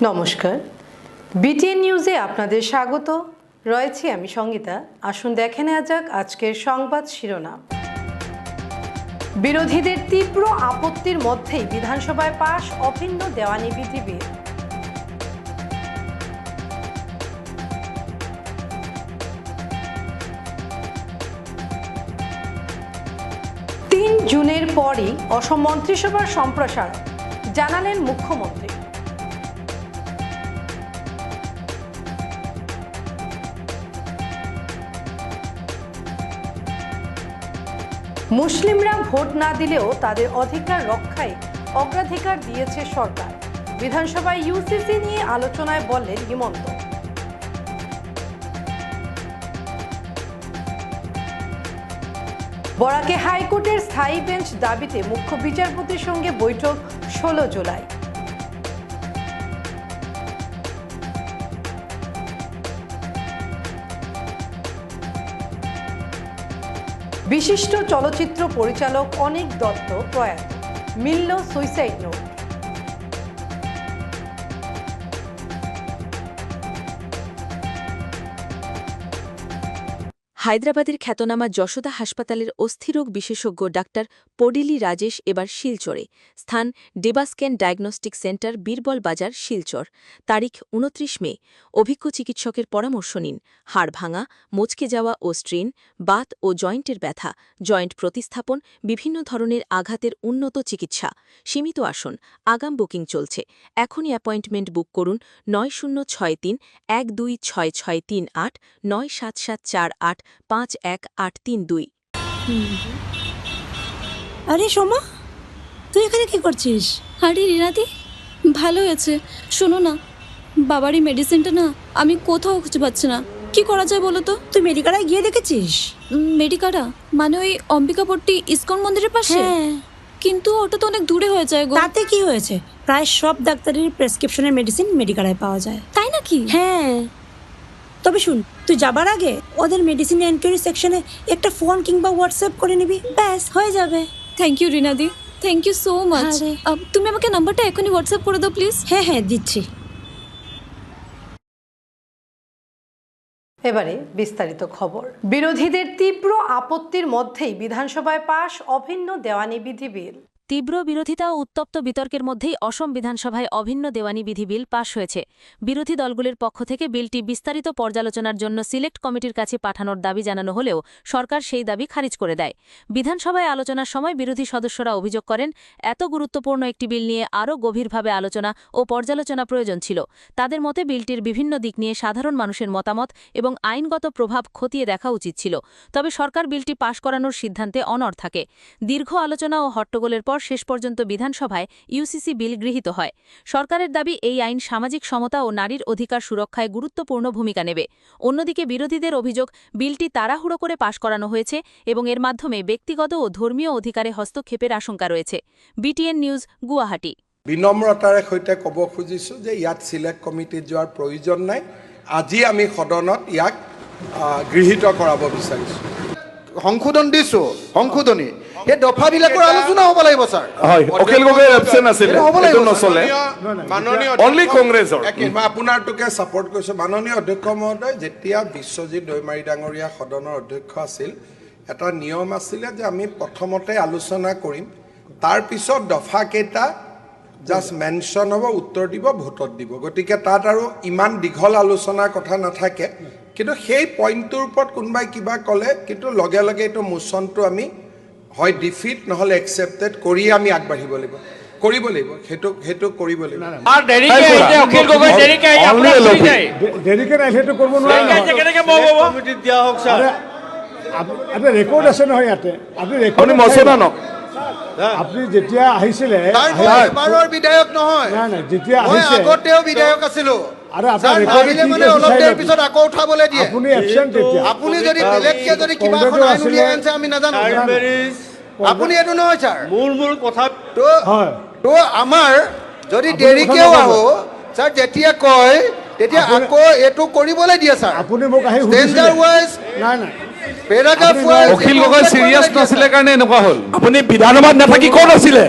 নমস্কার, বিটিএন নিউজে আপনাদের স্বাগত। রয়েছি আমি সঙ্গীতা। আসুন দেখে নেওয়া যাক আজকের সংবাদ শিরোনাম। বিরোধীদের তীব্র আপত্তির মধ্যেই বিধানসভায় পাশ অভিন্ন দেওয়ানি বিধি বিল। ৩ জুনের পরই অসম মন্ত্রিসভার সম্প্রসারণ, জানালেন মুখ্যমন্ত্রী। মুসলিমরা ভোট না দিলেও তাদের অধিকার রক্ষায় অগ্রাধিকার দিয়েছে সরকার। বিধানসভায় ইউসিসি নিয়ে আলোচনায় বললেন হিমন্ত। বরাকে হাইকোর্টের স্থায়ী বেঞ্চ দাবিতে মুখ্য বিচারপতির সঙ্গে বৈঠক 16 জুলাই। বিশিষ্ট চলচ্চিত্র পরিচালক অনিক দত্ত প্রয়াত, মিলল সুইসাইড নোট। হায়দ্রাবাদের খ্যাতনামা যশোদা হাসপাতালের অস্থিরোগ বিশেষজ্ঞ ডাক্তার পডিলি রাজেশ এবার শিলচরে। স্থান ডেবাস্ক্যান ডায়াগনস্টিক সেন্টার, বীরবল বাজার, শিলচর। তারিখ 29 মে। অভিজ্ঞ চিকিৎসকের পরামর্শ নিন। হাড় ভাঙা, মচকে যাওয়া ও স্ট্রেন, বাত ও জয়েন্টের ব্যথা, জয়েন্ট প্রতিস্থাপন, বিভিন্ন ধরনের আঘাতের উন্নত চিকিৎসা। সীমিত আসন, আগাম বুকিং চলছে। এখনই অ্যাপয়েন্টমেন্ট বুক করুন 9063 126638 97748 51832। আরে সোমা, তুই এখানে কি করছিস? আরে রিনাদি, ভালো হয়েছে। শোনো না, বাবারই মেডিসিনটা না আমি কোথাও খুঁজে পাচ্ছি না। কি করা যায় বলো তো? তুই মেডিকালায় গিয়ে দেখেছিস? মেডিকাটা মানে ওই অম্বিকাপট্টি ইসকন মন্দিরের পাশে? হ্যাঁ, কিন্তু ওটা তো অনেক দূরে হয়ে যায় গো। তাতে কি হয়েছে? প্রায় সব ডাক্তারের প্রেসক্রিপশনের মেডিসিন মেডিকালায় পাওয়া যায়। তাই নাকি? হ্যাঁ, তবে শুন, তুই যাবার আগে ওদের মেডিসিন এনকোয়ারি সেকশনে একটা ফোন কিংবা হোয়াটসঅ্যাপ করে নিবি, ব্যাস হয়ে যাবে। থ্যাংক ইউ রিনাদি, থ্যাংক ইউ সো মাচ। আরে। তুমি আমাকে নাম্বারটা এখনই হোয়াটসঅ্যাপ করে দাও প্লিজ। হ্যাঁ, দিচ্ছি। এবারে বিস্তারিত খবর। বিরোধীদের তীব্র আপত্তির মধ্যেই বিধানসভায় পাশ অভিন্ন দেওয়ানি বিধি বিল। তীব্র বিরোধিতা ও উত্তপ্ত বিতর্কের মধ্যেই অসম বিধানসভায় অভিন্ন দেওয়ানি বিধি বিল পাশ হয়েছে। বিরোধী দলগুলির পক্ষ থেকে বিলটি বিস্তারিত পর্যালোচনার জন্য সিলেক্ট কমিটির কাছে পাঠানোর দাবি জানানো হলেও সরকার সেই দাবি খারিজ করে দেয়। বিধানসভায় আলোচনার সময় বিরোধী সদস্যরা অভিযোগ করেন, এত গুরুত্বপূর্ণ একটি বিল নিয়ে আরও গভীরভাবে আলোচনা ও পর্যালোচনা প্রয়োজন ছিল। তাদের মতে বিলটির বিভিন্ন দিক নিয়ে সাধারণ মানুষের মতামত এবং আইনগত প্রভাব খতিয়ে দেখা উচিত ছিল। তবে সরকার বিলটি পাশ করানোর সিদ্ধান্তে অনড় থাকে। দীর্ঘ আলোচনা ও হট্টগোলের পর শেষ পর্যন্ত বিধানসভায় ইউসিসি বিল গৃহীত হয়। সরকারের দাবি, এই আইন সামাজিক সমতা ও নারীর অধিকার সুরক্ষায় গুরুত্বপূর্ণ ভূমিকা নেবে। অন্যদিকে বিরোধীদের অভিযোগ, বিলটি তাড়াহুড়ো করে পাশ করানো হয়েছে এবং এর মাধ্যমে ব্যক্তিগত ও ধর্মীয় অধিকারে হস্তক্ষেপের আশঙ্কা রয়েছে। BTN news, Guwahati. বিনম্ৰতাৰে সৈতে ক'ব খুজিছোঁ যে ইয়াত সিলেক্ট কমিটিত যোৱাৰ প্ৰয়োজন নাই। আজি আমি সদনত ইয়াক গৃহীত কৰাব বিচাৰিছোঁ। সংশোধন দিছোঁ, সংশোধনী এই দফাবিলাকৰ আলোচনা হ'ব লাগিব ছাৰ। হয়, অখিল গগৈ এবচেণ্ট আছিলে, এইটো নচলে। মাননীয় অনলি কংগ্ৰেছৰ। মই আপোনাৰটোকে ছাপৰ্ট কৰিছোঁ। মাননীয় অধ্যক্ষ মহোদয়, যেতিয়া বিশ্বজিৎ দৈমাৰী ডাঙৰীয়া সদনৰ অধ্যক্ষ আছিল, এটা নিয়ম আছিলে যে আমি প্ৰথমতে আলোচনা কৰিম, তাৰপিছত দফাকেইটা জাষ্ট মেনশ্যন হ'ব, উত্তৰ দিব, ভোটত দিব। গতিকে তাত আৰু ইমান দীঘল আলোচনাৰ কথা নাথাকে। কিন্তু সেই পইণ্টটোৰ ওপৰত কোনোবাই কিবা ক'লে, কিন্তু লগে লগে এইটো মোচনটো আমি হয় ডিফিট নহ'লে একচেপ্টেড কৰি আমি আগবাঢ়িব লাগিব, কৰিব লাগিব, সেইটো কৰিব লাগিব। দেৰিকে আহিলেতো কৰিব নোৱাৰে। আপুনি ৰেকৰ্ড আছে নহয় ইয়াতে, আপুনি ৰেকৰ্ড আপুনি যেতিয়া আহিছিলে এবাৰৰ বিধায়ক নহয়, নাই নাই, যেতিয়া মই আহিছে আগতেও বিধায়ক আছিলোঁ। আৰু আপোনাৰ ৰেকৰ্ড মানে অলপ দেৰি পিছত আকৌ উঠাবলৈ দিয়ে। আপুনি এবচেণ্ট তেতিয়া। আপুনি যদি বেলেগকে যদি কিবা এখন আইন উলিয়াই আনিছে আমি নাজানো। আপুনি এইটো নহয় ছাৰ, মূল কথা তো আমাৰ যদি দেৰিকেও আহো ছাৰ, যেতিয়া কয় তেতিয়া আকৌ এইটো কৰিবলৈ দিয়ে ছাৰ। আপুনি মোক আহি ষ্টেণ্ডাৰ্ড ৱাইজ নাই নাই, পেৰাগ্ৰাফ ৱাইজ অখিল গগৈ চিৰিয়াছ নাছিলে কাৰণে এনেকুৱা হ'ল। আপুনি বিধানসভাত নাথাকি ক'ত আছিলে?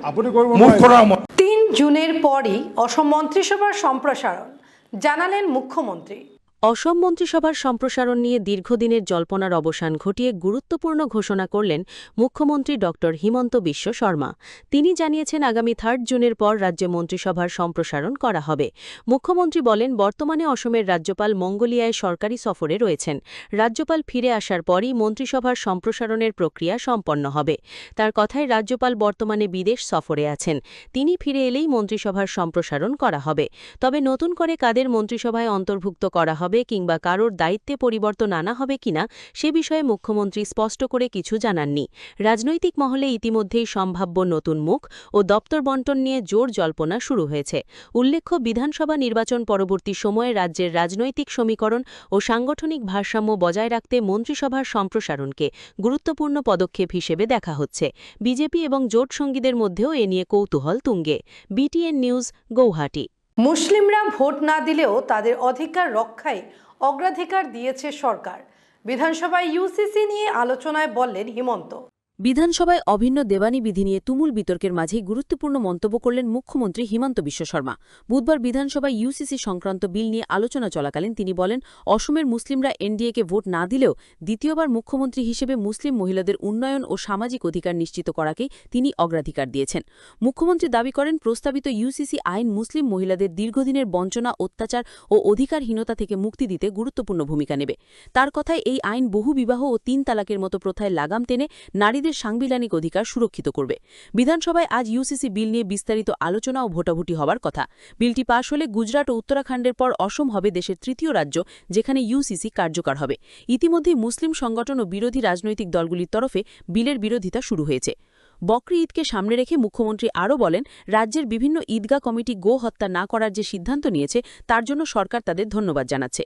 আপুনি কৰিব মুখ নোৱাৰে। কৰাৰ সময় ৩ জুনের পরই অসম মন্ত্রিসভার সম্প্রসারণ, জানালেন মুখ্যমন্ত্রী। অসম মন্ত্রিসভার সম্প্রসারণ নিয়ে দীর্ঘদিনের জল্পনার অবসান ঘটিয়ে গুরুত্বপূর্ণ ঘোষণা করলেন মুখ্যমন্ত্রী ড হিমন্ত বিশ্ব শর্মা। তিনি জানিয়েছেন আগামী 3 জুনের পর রাজ্য মন্ত্রিসভার সম্প্রসারণ করা হবে। মুখ্যমন্ত্রী বলেন, বর্তমানে অসমের রাজ্যপাল মঙ্গোলিয়ায় সরকারি সফরে রয়েছেন। রাজ্যপাল ফিরে আসার পরই মন্ত্রিসভার সম্প্রসারণের প্রক্রিয়া সম্পন্ন হবে। তার কথায় রাজ্যপাল বর্তমানে বিদেশ সফরে আছেন। তিনি ফিরে এলেই মন্ত্রিসভার সম্প্রসারণ করা হবে। তবে নতুন করে কাদের মন্ত্রিসভায় অন্তর্ভুক্ত করা হবে কিংবা কারোর দায়িত্বে পরিবর্তন আনা হবে কিনা সে বিষয়ে মুখ্যমন্ত্রী স্পষ্ট করে কিছু জানাননি। রাজনৈতিক মহলে ইতিমধ্যেই সম্ভাব্য নতুন মুখ ও দপ্তর বণ্টন নিয়ে জোর জল্পনা শুরু হয়েছে। উল্লেখ্য, বিধানসভা নির্বাচন পরবর্তী সময়ে রাজ্যের রাজনৈতিক সমীকরণ ও সাংগঠনিক ভারসাম্য বজায় রাখতে মন্ত্রিসভার সম্প্রসারণকে গুরুত্বপূর্ণ পদক্ষেপ হিসেবে দেখা হচ্ছে। বিজেপি এবং জোট সঙ্গীদের মধ্যেও এ নিয়ে কৌতূহল তুঙ্গে। BTN news, Guwahati. মুসলিমরা ভোট না দিলেও তাদের অধিকার রক্ষায় অগ্রাধিকার দিয়েছে সরকার। বিধানসভায় ইউসিসি নিয়ে আলোচনায় বললেন হিমন্ত। বিধানসভায় অভিন্ন দেওয়ানি বিধি নিয়ে তুমুল বিতর্কের মাঝেই গুরুত্বপূর্ণ মন্তব্য করলেন মুখ্যমন্ত্রী হিমন্ত বিশ্ব শর্মা। বুধবার বিধানসভায় ইউসিসি সংক্রান্ত বিল নিয়ে আলোচনা চলাকালীন তিনি বলেন, অসমের মুসলিমরা এনডিএকে ভোট না দিলেও দ্বিতীয়বার মুখ্যমন্ত্রী হিসেবে মুসলিম মহিলাদের উন্নয়ন ও সামাজিক অধিকার নিশ্চিত করাকেই তিনি অগ্রাধিকার দিয়েছেন। মুখ্যমন্ত্রী দাবি করেন, প্রস্তাবিত ইউসিসি আইন মুসলিম মহিলাদের দীর্ঘদিনের বঞ্চনা, অত্যাচার ও অধিকারহীনতা থেকে মুক্তি দিতে গুরুত্বপূর্ণ ভূমিকা নেবে। তার কথায় এই আইন বহু বিবাহ ও 3 তালাকের মতো প্রথায় লাগাম টেনে নারীদের সাংবিধানিক অধিকার সুরক্ষিত করবে। বিধানসভায় আজ ইউসিসি বিল নিয়ে বিস্তারিত আলোচনা ও ভোটাভুটি হবার কথা। বিলটি পাশ হলে গুজরাট ও উত্তরাখণ্ডের পর অসম হবে দেশের 3য় রাজ্য যেখানে ইউসিসি কার্যকর হবে। ইতিমধ্যেই মুসলিম সংগঠন ও বিরোধী রাজনৈতিক দলগুলির তরফে বিলের বিরোধিতা শুরু হয়েছে। বকরি ঈদকে সামনে রেখে মুখ্যমন্ত্রী আরও বলেন, রাজ্যের বিভিন্ন ঈদগাহ কমিটি গো হত্যা না করার যে সিদ্ধান্ত নিয়েছে তার জন্য সরকার তাদের ধন্যবাদ জানাচ্ছে।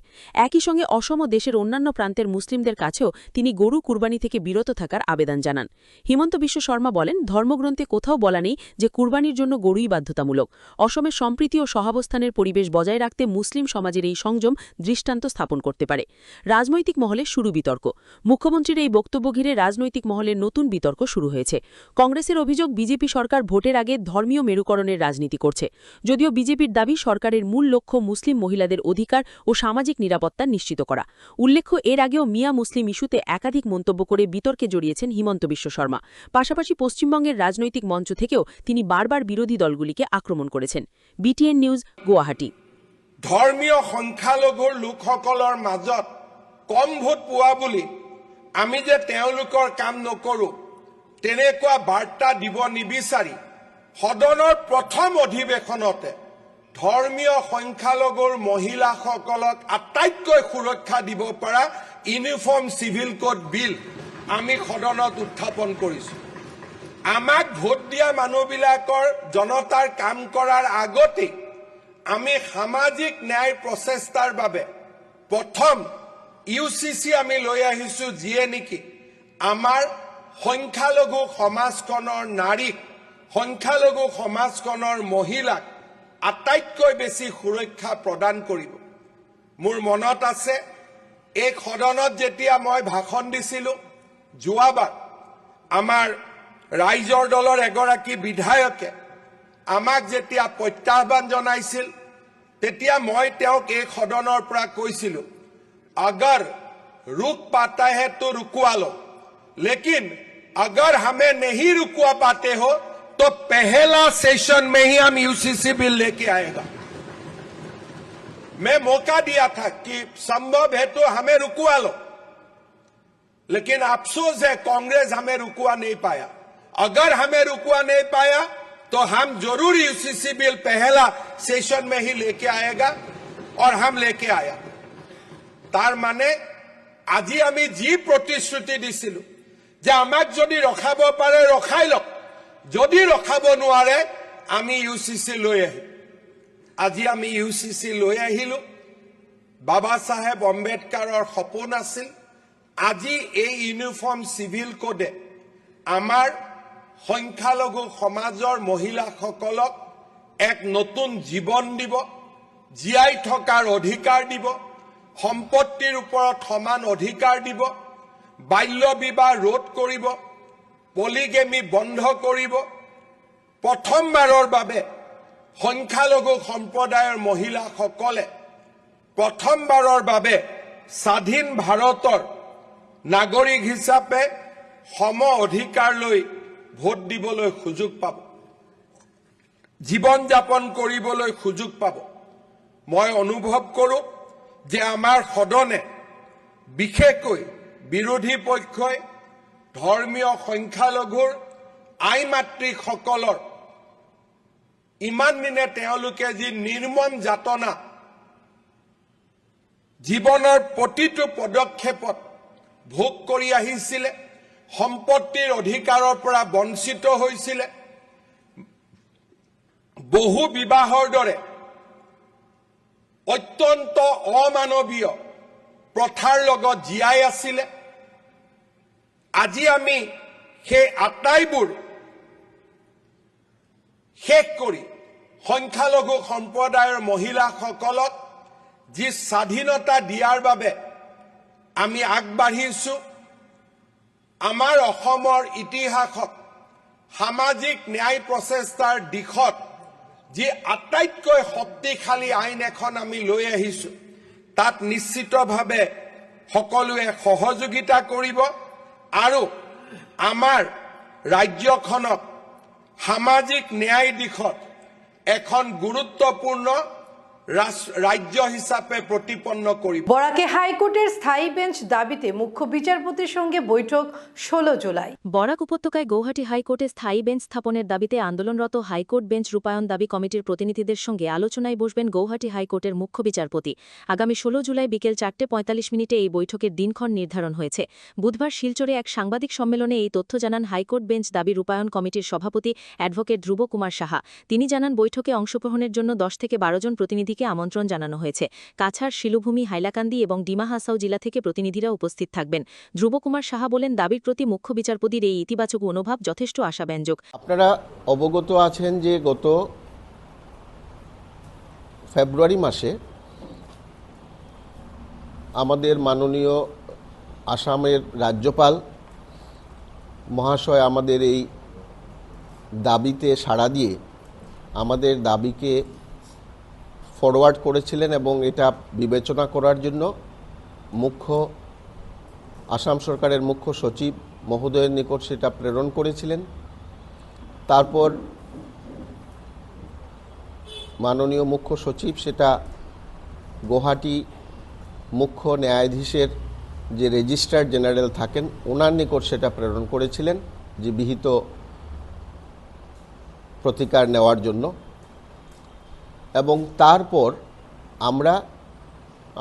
একই সঙ্গে অসম ও দেশের অন্যান্য প্রান্তের মুসলিমদের কাছেও তিনি গরু কুরবানি থেকে বিরত থাকার আবেদন জানান। হিমন্ত বিশ্ব শর্মা বলেন, ধর্মগ্রন্থে কোথাও বলা নেই যে কুরবানির জন্য গরুই বাধ্যতামূলক। অসমের সম্প্রীতি ও সহাবস্থানের পরিবেশ বজায় রাখতে মুসলিম সমাজের এই সংযম দৃষ্টান্ত স্থাপন করতে পারে। রাজনৈতিক মহলে শুরু বিতর্ক। মুখ্যমন্ত্রীর এই বক্তব্য ঘিরে রাজনৈতিক মহলে নতুন বিতর্ক শুরু হয়েছে। কংগ্রেসের অভিযোগ, বিজেপি সরকার ভোটের আগে ধর্মীয় মেরুকরণের রাজনীতি করছে। যদিও বিজেপির দাবি, সরকারের মূল লক্ষ্য মুসলিম মহিলাদের অধিকার ও সামাজিক নিরাপত্তা নিশ্চিত করা। উল্লেখ্য, এর আগেও মিয়া মুসলিম ইস্যুতে একাধিক মন্তব্য করে বিতর্কে জড়িয়েছেন হিমন্ত বিশ্ব শর্মা। পাশাপাশি পশ্চিমবঙ্গের রাজনৈতিক মঞ্চ থেকেও তিনি বারবার বিরোধী দলগুলিকে আক্রমণ করেছেন। BTN news, Guwahati. ধৰ্মীয় সংখ্যালঘুৰ লোকসকলৰ মাজত কম ভোট পোৱা বুলি আমি যে তেওঁলোকৰ কাম নকৰোঁ তেনেকুৱা বাৰ্তা দিব নিবিচাৰি সদনৰ প্ৰথম অধিৱেশনতে ধৰ্মীয় সংখ্যালঘুৰ মহিলাসকলক আটাইতকৈ সুৰক্ষা দিব পৰা ইউনিফৰ্ম চিভিল কোড বিল আমি সদনত উত্থাপন কৰিছোঁ। আমাক ভোট দিয়া মানুহবিলাকৰ জনতাৰ কাম কৰাৰ আগতে আমি সামাজিক ন্যায় প্ৰচেষ্টাৰ বাবে প্ৰথম ইউচিচি আমি লৈ আহিছোঁ, যিয়ে নেকি আমাৰ সংখ্যালঘু সমাজখনৰ নাৰীক, সংখ্যালঘু সমাজখনৰ মহিলাক আটাইতকৈ বেছি সুৰক্ষা প্ৰদান কৰিব। মোৰ মনত আছে, এই সদনত যেতিয়া মই ভাষণ দিছিলোঁ যোৱাবাৰ, আমাৰ ৰাইজৰ দলৰ এগৰাকী বিধায়কে আমাক যেতিয়া প্ৰত্যাহ্বান জনাইছিল তেতিয়া মই তেওঁক এই সদনৰ পৰা কৈছিলোঁ, अगर रुक पाता है तो रुकवा लो, लेकिन अगर हमें नहीं रुकवा पाते हो तो पहला सेशन में ही हम यूसीसी बिल लेके आएगा। मैं मौका दिया था कि संभव है तो हमें रुकवा लो, लेकिन अफसोस है कांग्रेस हमें रुकवा नहीं पाया। अगर हमें रुकवा नहीं पाया तो हम जरूर यूसीसी बिल पहला सेशन में ही लेके आएगा, और हम लेके आया। तार माने আজি আমি যি প্ৰতিশ্ৰুতি দিছিলো যে আমাক যদি ৰখাব পাৰে ৰখাই লওক, যদি ৰখাব নোৱাৰে আমি ইউচিচি লৈ আহিম। আজি আমি ইউচিচি লৈ আহিলো। বাবা সাহেব আম্বেদকাৰৰ সপোন আছিল, আজি এই ইউনিফৰ্ম চিভিল কোডে আমাৰ সংখ্যালঘু সমাজৰ মহিলাসকলক এক নতুন জীৱন দিব, জীয়াই থকাৰ অধিকাৰ দিব, সম্পত্তিৰ ওপৰত সমান অধিকাৰ দিব, বাল্য বিবাহ ৰোধ কৰিব, পলিগেমি বন্ধ কৰিব। প্ৰথমবাৰৰ বাবে সংখ্যালঘু সম্প্ৰদায়ৰ মহিলাসকলে প্ৰথমবাৰৰ বাবে স্বাধীন ভাৰতৰ নাগৰিক হিচাপে সম অধিকাৰ লৈ ভোট দিবলৈ সুযোগ পাব, জীৱন যাপন কৰিবলৈ সুযোগ পাব। মই অনুভৱ কৰোঁ যে আমাৰ সদনে বিশেষকৈ বিৰোধী পক্ষই ধৰ্মীয় সংখ্যালঘুৰ আই মাতৃসকলৰ ইমান দিনে তেওঁলোকে যি নিৰ্মম যাতনা জীৱনৰ প্ৰতিটো পদক্ষেপত ভোগ কৰি আহিছিলে, সম্পত্তিৰ অধিকাৰৰ পৰা বঞ্চিত হৈছিলে, বহু বিবাহৰ দৰে অত্যন্ত অমানৱীয় প্ৰথাৰ লগত জীয়াই আছিলে। আজি আমি সেই আটাইবোৰ শেষ কৰি সংখ্যালঘু সম্প্ৰদায়ৰ মহিলাসকলক যি স্বাধীনতা দিয়াৰ বাবে আমি আগবাঢ়িছো, আমাৰ অসমৰ ইতিহাসত সামাজিক ন্যায় প্ৰচেষ্টাৰ দিশত যি আটাইতকৈ শক্তিশালী আইন এখন আমি লৈ আহিছো, তাত নিশ্চিতভাৱে সকলোৱে সহযোগিতা কৰিব আৰু আমাৰ ৰাজ্যখনক সামাজিক ন্যায় দিশত এখন গুৰুত্বপূৰ্ণ রাজ্য হিসাবে প্রতিপন্ন করিব। বরাকে হাইকোর্টের স্থায়ী বেঞ্চ দাবিতে মুখ্য বিচারপতির সঙ্গে বৈঠক 16 জুলাই। বরাক উপত্যকায় গৌহাটি হাইকোর্টে স্থায়ী বেঞ্চ স্থাপনের দাবিতে আন্দোলনরত হাইকোর্ট বেঞ্চ রূপায়ণ দাবি কমিটির প্রতিনিধিদের সঙ্গে আলোচনায় বসবেন গৌহাটি হাইকোর্টের মুখ্য বিচারপতি। আগামী 16 জুলাই বিকেল 4:45 এই বৈঠকের দিনক্ষণ নির্ধারণ হয়েছে। বুধবার শিলচরে এক সাংবাদিক সম্মেলনে এই তথ্য জানান হাইকোর্ট বেঞ্চ দাবি রূপায়ণ কমিটির সভাপতি অ্যাডভোকেট ধ্রুব কুমার সাহা। তিনি জানান বৈঠকে অংশগ্রহণের জন্য 10 থেকে 12 জন প্রতিনিধিকে আমন্ত্রণ জানানো হয়েছে। কাছাড়, শিলুভূমি, হাইলাকান্দি এবং ডিমা হাসাও জেলা থেকে প্রতিনিধিরা উপস্থিত থাকবেন। ধ্রুব কুমার সাহা বলেন, দাবির প্রতি মুখ্য বিচারপতির এই ইতিবাচক মনোভাব যথেষ্ট আশাব্যঞ্জক। আপনারা অবগত আছেন যে গত ফেব্রুয়ারি মাসে আমাদের মাননীয় আসামের রাজ্যপাল মহাশয় আমাদের এই দাবিতে সাড়া দিয়ে আমাদের দাবিকে ফরওয়ার্ড করেছিলেন এবং এটা বিবেচনা করার জন্য আসাম সরকারের মুখ্য সচিব মহোদয়ের নিকট সেটা প্রেরণ করেছিলেন। তারপর মাননীয় মুখ্য সচিব সেটা গুয়াহাটি মুখ্য ন্যায়াধীশের যে রেজিস্ট্রার জেনারেল থাকেন ওনার নিকট সেটা প্রেরণ করেছিলেন যে বিহিত প্রতিকার নেওয়ার জন্য। এবং তারপর আমরা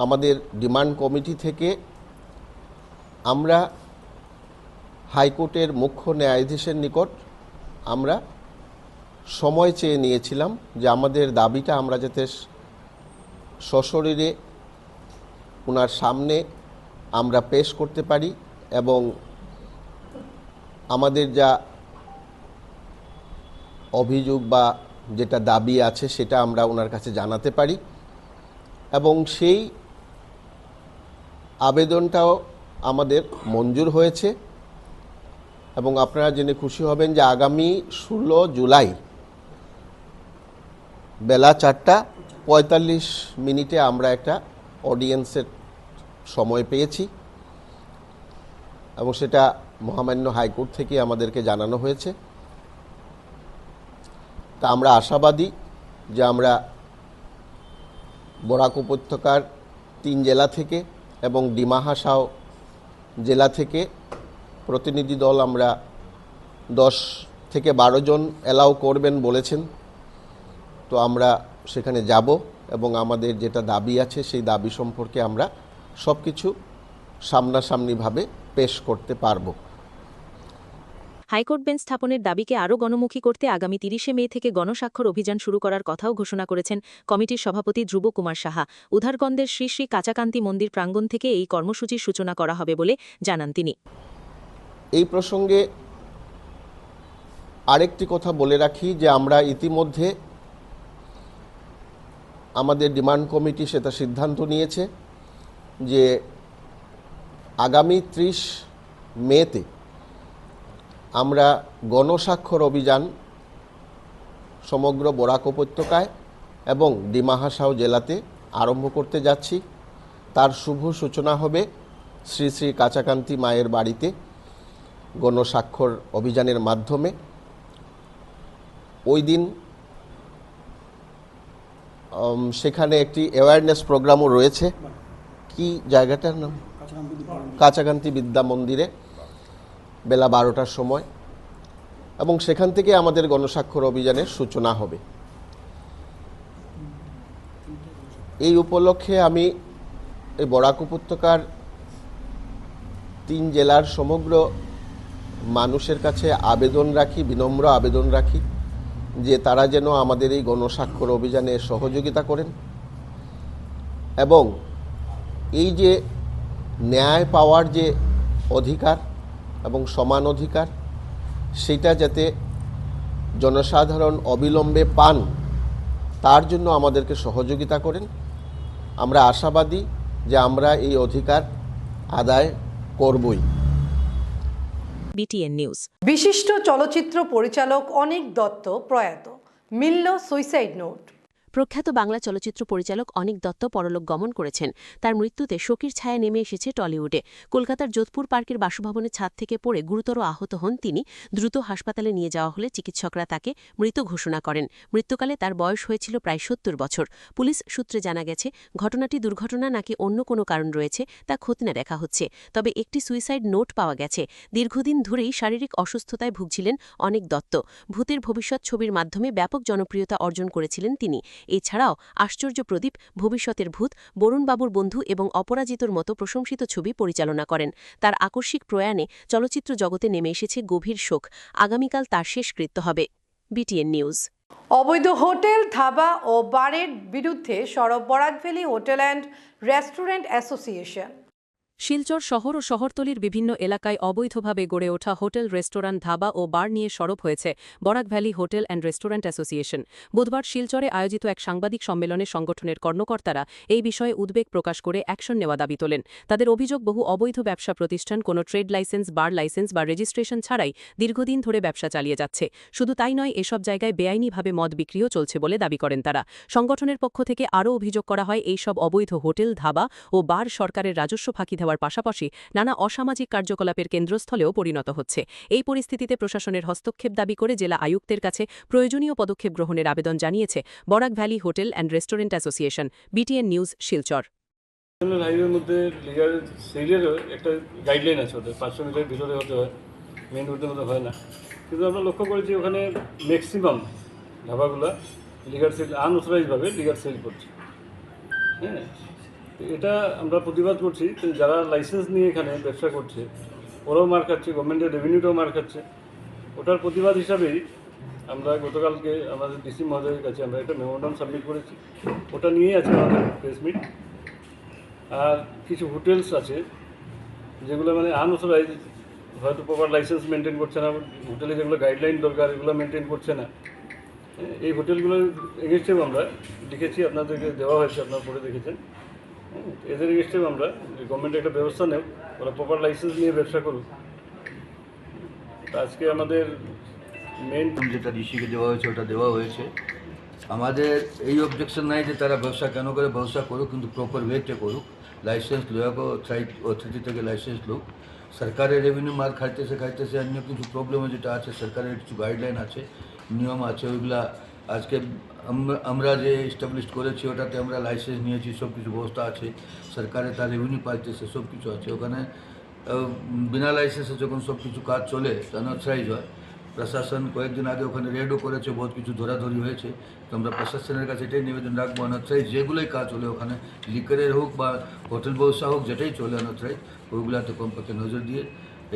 আমাদের ডিমান্ড কমিটি থেকে আমরা হাইকোর্টের মুখ্য ন্যায়াধীশের নিকট আমরা সময় চেয়ে নিয়েছিলাম যে আমাদের দাবিটা আমরা যাতে সশরীরে ওনার সামনে আমরা পেশ করতে পারি এবং আমাদের যা অভিযোগ বা যেটা দাবি আছে সেটা আমরা ওনার কাছে জানাতে পারি। এবং সেই আবেদনটাও আমাদের মঞ্জুর হয়েছে এবং আপনারা জেনে খুশি হবেন যে আগামী 16 জুলাই বেলা 4:45 আমরা একটা অডিয়েন্সের সময় পেয়েছি এবং সেটা মহামান্য হাইকোর্ট থেকে আমাদেরকে জানানো হয়েছে। তা আমরা আশাবাদী যে আমরা বরাক উপত্যকার 3 জেলা থেকে এবং ডিমা হাসাও জেলা থেকে প্রতিনিধি দল আমরা 10 থেকে 12 জন অ্যালাউ করবেন বলেছেন। তো আমরা সেখানে যাব এবং আমাদের যেটা দাবি আছে সেই দাবি সম্পর্কে আমরা সব কিছু সামনাসামনিভাবে পেশ করতে পারবো। হাইকোর্ট বেঞ্চ স্থাপনের দাবিকে আরও গণমুখী করতে আগামী 30 মে থেকে গণস্বাক্ষর অভিযান শুরু করার কথাও ঘোষণা করেছেন কমিটির সভাপতি ধ্রুব কুমার সাহা। উধারগন্দের শ্রী শ্রী কাচাকান্তি মন্দির প্রাঙ্গণ থেকে এই কর্মসূচির সূচনা করা হবে বলে জানান তিনি। এই প্রসঙ্গে আরেকটি কথা বলে রাখি যে আমরা ইতিমধ্যে আমাদের ডিমান্ড কমিটি সেটা সিদ্ধান্ত নিয়েছে যে আগামী 30 মেতে আমরা গণস্বাক্ষর অভিযান সমগ্র বরাক উপত্যকায় এবং ডিমা হাসাও জেলাতে আরম্ভ করতে যাচ্ছি। তার শুভ সূচনা হবে শ্রী শ্রী কাচাকান্তি মায়ের বাড়িতে গণস্বাক্ষর অভিযানের মাধ্যমে। ওই দিন সেখানে একটি অ্যাওয়ারনেস প্রোগ্রামও রয়েছে। কি জায়গাটার নাম? কাচাকান্তি বিদ্যা মন্দিরে বেলা 12টার সময়, এবং সেখান থেকে আমাদের গণস্বাক্ষর অভিযানের সূচনা হবে। এই উপলক্ষে আমি এই বরাক উপত্যকার 3 জেলার সমগ্র মানুষের কাছে আবেদন রাখি, বিনম্র আবেদন রাখি যে তারা যেন আমাদের এই গণস্বাক্ষর অভিযানে সহযোগিতা করেন এবং এই যে ন্যায় পাওয়ার যে অধিকার এবং সমান অধিকার, সেটা যাতে জনসাধারণ অবিলম্বে পান তার জন্য আমাদেরকে সহযোগিতা করেন। আমরা আশাবাদী যে আমরা এই অধিকার আদায় করবই। BTN news. বিশিষ্ট চলচ্চিত্র পরিচালক অনিক দত্ত প্রয়াত, মিলল সুইসাইড নোট। প্রখ্যাত বাংলা চলচ্চিত্র পরিচালক অনিক দত্ত পরলোক গমন করেছেন। তার মৃত্যুতে শোকের ছায়া নেমে এসেছে টলিউডে। কলকাতার যোধপুর পার্কের বাসভবনের ছাদ থেকে পড়ে গুরুতর আহত হন তিনি। দ্রুত হাসপাতালে নিয়ে যাওয়া হলে চিকিৎসকরা তাকে মৃত ঘোষণা করেন। মৃত্যুকালে তার বয়স হয়েছিল প্রায় 70 বছর। পুলিশ সূত্রে জানা গেছে, ঘটনাটি দুর্ঘটনা নাকি অন্য কোনো কারণ রয়েছে তা খতিয়ে দেখা হচ্ছে। তবে একটি সুইসাইড নোট পাওয়া গেছে। দীর্ঘদিন ধরেই শারীরিক অসুস্থতায় ভুগছিলেন অনিক দত্ত। ভূতের ভবিষ্যৎ ছবির মাধ্যমে ব্যাপক জনপ্রিয়তা অর্জন করেছিলেন তিনি। এছাড়াও আশ্চর্য প্রদীপ, ভবিষ্যতের ভূত, বরুণবাবুর বন্ধু এবং অপরাজিতর মতো প্রশংসিত ছবি পরিচালনা করেন। তার আকস্মিক প্রয়াণে চলচ্চিত্র জগতে নেমে এসেছে গভীর শোক। আগামীকাল তার শেষকৃত্য হবে। BTN news. অবৈধ হোটেল, ধাবা ও বারের বিরুদ্ধে সরব Barak valley hotel and restaurant association. Silchar শহর ও শহরতলির বিভিন্ন এলাকায় অবৈধভাবে গড়ে ওঠা হোটেল, রেস্টোরেন্ট, ধাবা ও বার নিয়ে সরব হয়েছে Barak valley hotel and restaurant association. বুধবার শিলচরে আয়োজিত এক সাংবাদিক সম্মেলনে সংগঠনের কর্মকর্তারা এই বিষয়ে উদ্বেগ প্রকাশ করে অ্যাকশন নেওয়া দাবি তোলেন। তাদের অভিযোগ, বহু অবৈধ ব্যবসা প্রতিষ্ঠান কোনো ট্রেড লাইসেন্স, বার লাইসেন্স বা রেজিস্ট্রেশন ছাড়াই দীর্ঘদিন ধরে ব্যবসা চালিয়ে যাচ্ছে। শুধু তাই নয়, এসব জায়গায় বেআইনিভাবে মদ বিক্রিও চলছে বলে দাবি করেন তারা। সংগঠনের পক্ষ থেকে আরও অভিযোগ করা হয়, এইসব অবৈধ হোটেল, ধাবা ও বার সরকারের রাজস্ব ফাঁকি দেওয়ার পাশাপাশি নানা অসামাজিক কার্যকলাপের কেন্দ্রস্থলেও পরিণত হচ্ছে। এই পরিস্থিতিতে প্রশাসনের হস্তক্ষেপ দাবি করে জেলা আয়ুক্তের কাছে প্রয়োজনীয় পদক্ষেপ গ্রহণের আবেদন জানিয়েছে Barak valley hotel and restaurant association. BTN news, Silchar. National হাইওয়ের মধ্যে লিগাল সেলেরও একটা গাইডলাইন আছে, ওদের 500 মিটার ভিতরে হতে হয়, মেন রোডের মধ্যে হয় না। কিন্তু আমরা লক্ষ্য করেছি ওখানে ম্যাক্সিমাম ধাবাগুলো লিগাল সেল আনঅথরাইজভাবে লিগাল সেল করছে। হ্যাঁ, এটা আমরা প্রতিবাদ করছি। যারা লাইসেন্স নিয়ে এখানে ব্যবসা করছে ওরাও মার খাচ্ছে, গভর্নমেন্টের রেভিনিউটাও মার খাচ্ছে। ওটার প্রতিবাদ হিসাবেই আমরা গতকালকে আমাদের ডিসি মহোদয়ের কাছে আমরা একটা মেমোরান্ডাম সাবমিট করেছি। ওটা নিয়েই আছে আমাদের প্রেস মিট। আর কিছু হোটেলস আছে যেগুলো মানে আনঅথরাইজ, হয়তো প্রপার লাইসেন্স মেনটেন করছে না, হোটেলে যেগুলো গাইডলাইন দরকার এগুলো মেনটেন করছে না। এই হোটেলগুলোর এগেনস্টেও আমরা লিখেছি, আপনাদেরকে দেওয়া হয়েছে, আপনারা পড়ে দেখেছেন। এদের এগেনস্টেও আমরা গভর্নমেন্ট একটা ব্যবস্থা নেব, ওরা প্রপার লাইসেন্স নিয়ে ব্যবসা করুক। আজকে আমাদের মেন যেটা ডিসিকে দেওয়া হয়েছে ওটা দেওয়া হয়েছে। আমাদের এই অবজেকশন নাই যে তারা ব্যবসা কেন করে, ব্যবসা করুক কিন্তু প্রপার ওয়েতে করুক। লাইসেন্স লোক সাইড অথরিটি থেকে লাইসেন্স লোক। সরকারের রেভিনিউ মার খাইতেছে অন্য কিছু প্রবলেমও যেটা আছে, সরকারের কিছু গাইডলাইন আছে, নিয়ম আছে, ওইগুলা আজকে আমরা যে এস্টাবলিশ করেছি ওটাতে আমরা লাইসেন্স নিয়েছি, সব কিছু ব্যবস্থা আছে, সরকারে তার রেভিনিউ পাইতেছে, সব কিছু আছে। ওখানে বিনা লাইসেন্সে যখন সব কিছু কাজ চলে আনঅথরাইজ হয়, প্রশাসন কয়েকদিন আগে ওখানে রেডও করেছে, বহুত কিছু ধরাধরি হয়েছে। তো আমরা প্রশাসনের কাছে এটাই নিবেদন রাখবো, আনঅথরাইজ যেগুলোই কাজ চলে ওখানে, লিকারের হোক বা হোটেল ব্যবসা হোক, যেটাই চলে আনঅথরাইজ, ওইগুলাতে কমপক্ষে নজর দিয়ে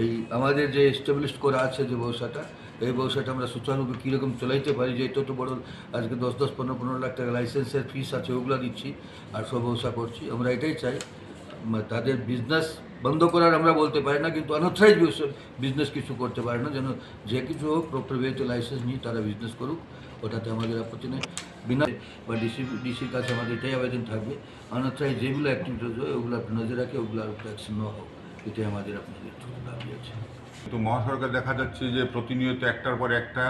এই আমাদের যে এস্টাবলিশ করা আছে যে ব্যবসাটা, এই ব্যবসাটা আমরা সুচারুরূপে কীরকম চলাইতে পারি। যে এটা তো বড় আজকে 10-10, 15-15 লাখ টাকা লাইসেন্সের ফিস আছে, ওগুলো দিচ্ছি আর সব ব্যবসা করছি। আমরা এটাই চাই, তাদের বিজনেস বন্ধ করার আমরা বলতে পারি না, কিন্তু আনঅথরাইজ বিজনেস কিছু করতে পারে না, যেন যে কিছু হোক প্রপার ওয়েতে লাইসেন্স নিয়ে তারা বিজনেস করুক, ওটাতে আমাদের আপত্তি নেই। বিনা বা ডিসির কাছে আমাদের এটাই আবেদন থাকবে, আনঅথরাইজ যেগুলো অ্যাক্টিভিটিস হয় ওগুলো আপনি নজর রাখে, ওগুলোর উপর অ্যাকশন নেওয়া হোক, এটাই আমাদের আপনাদের দাবি আছে। তো মহাসড়কে দেখা যাচ্ছে যে প্রতিনিয়ত একটার পর একটা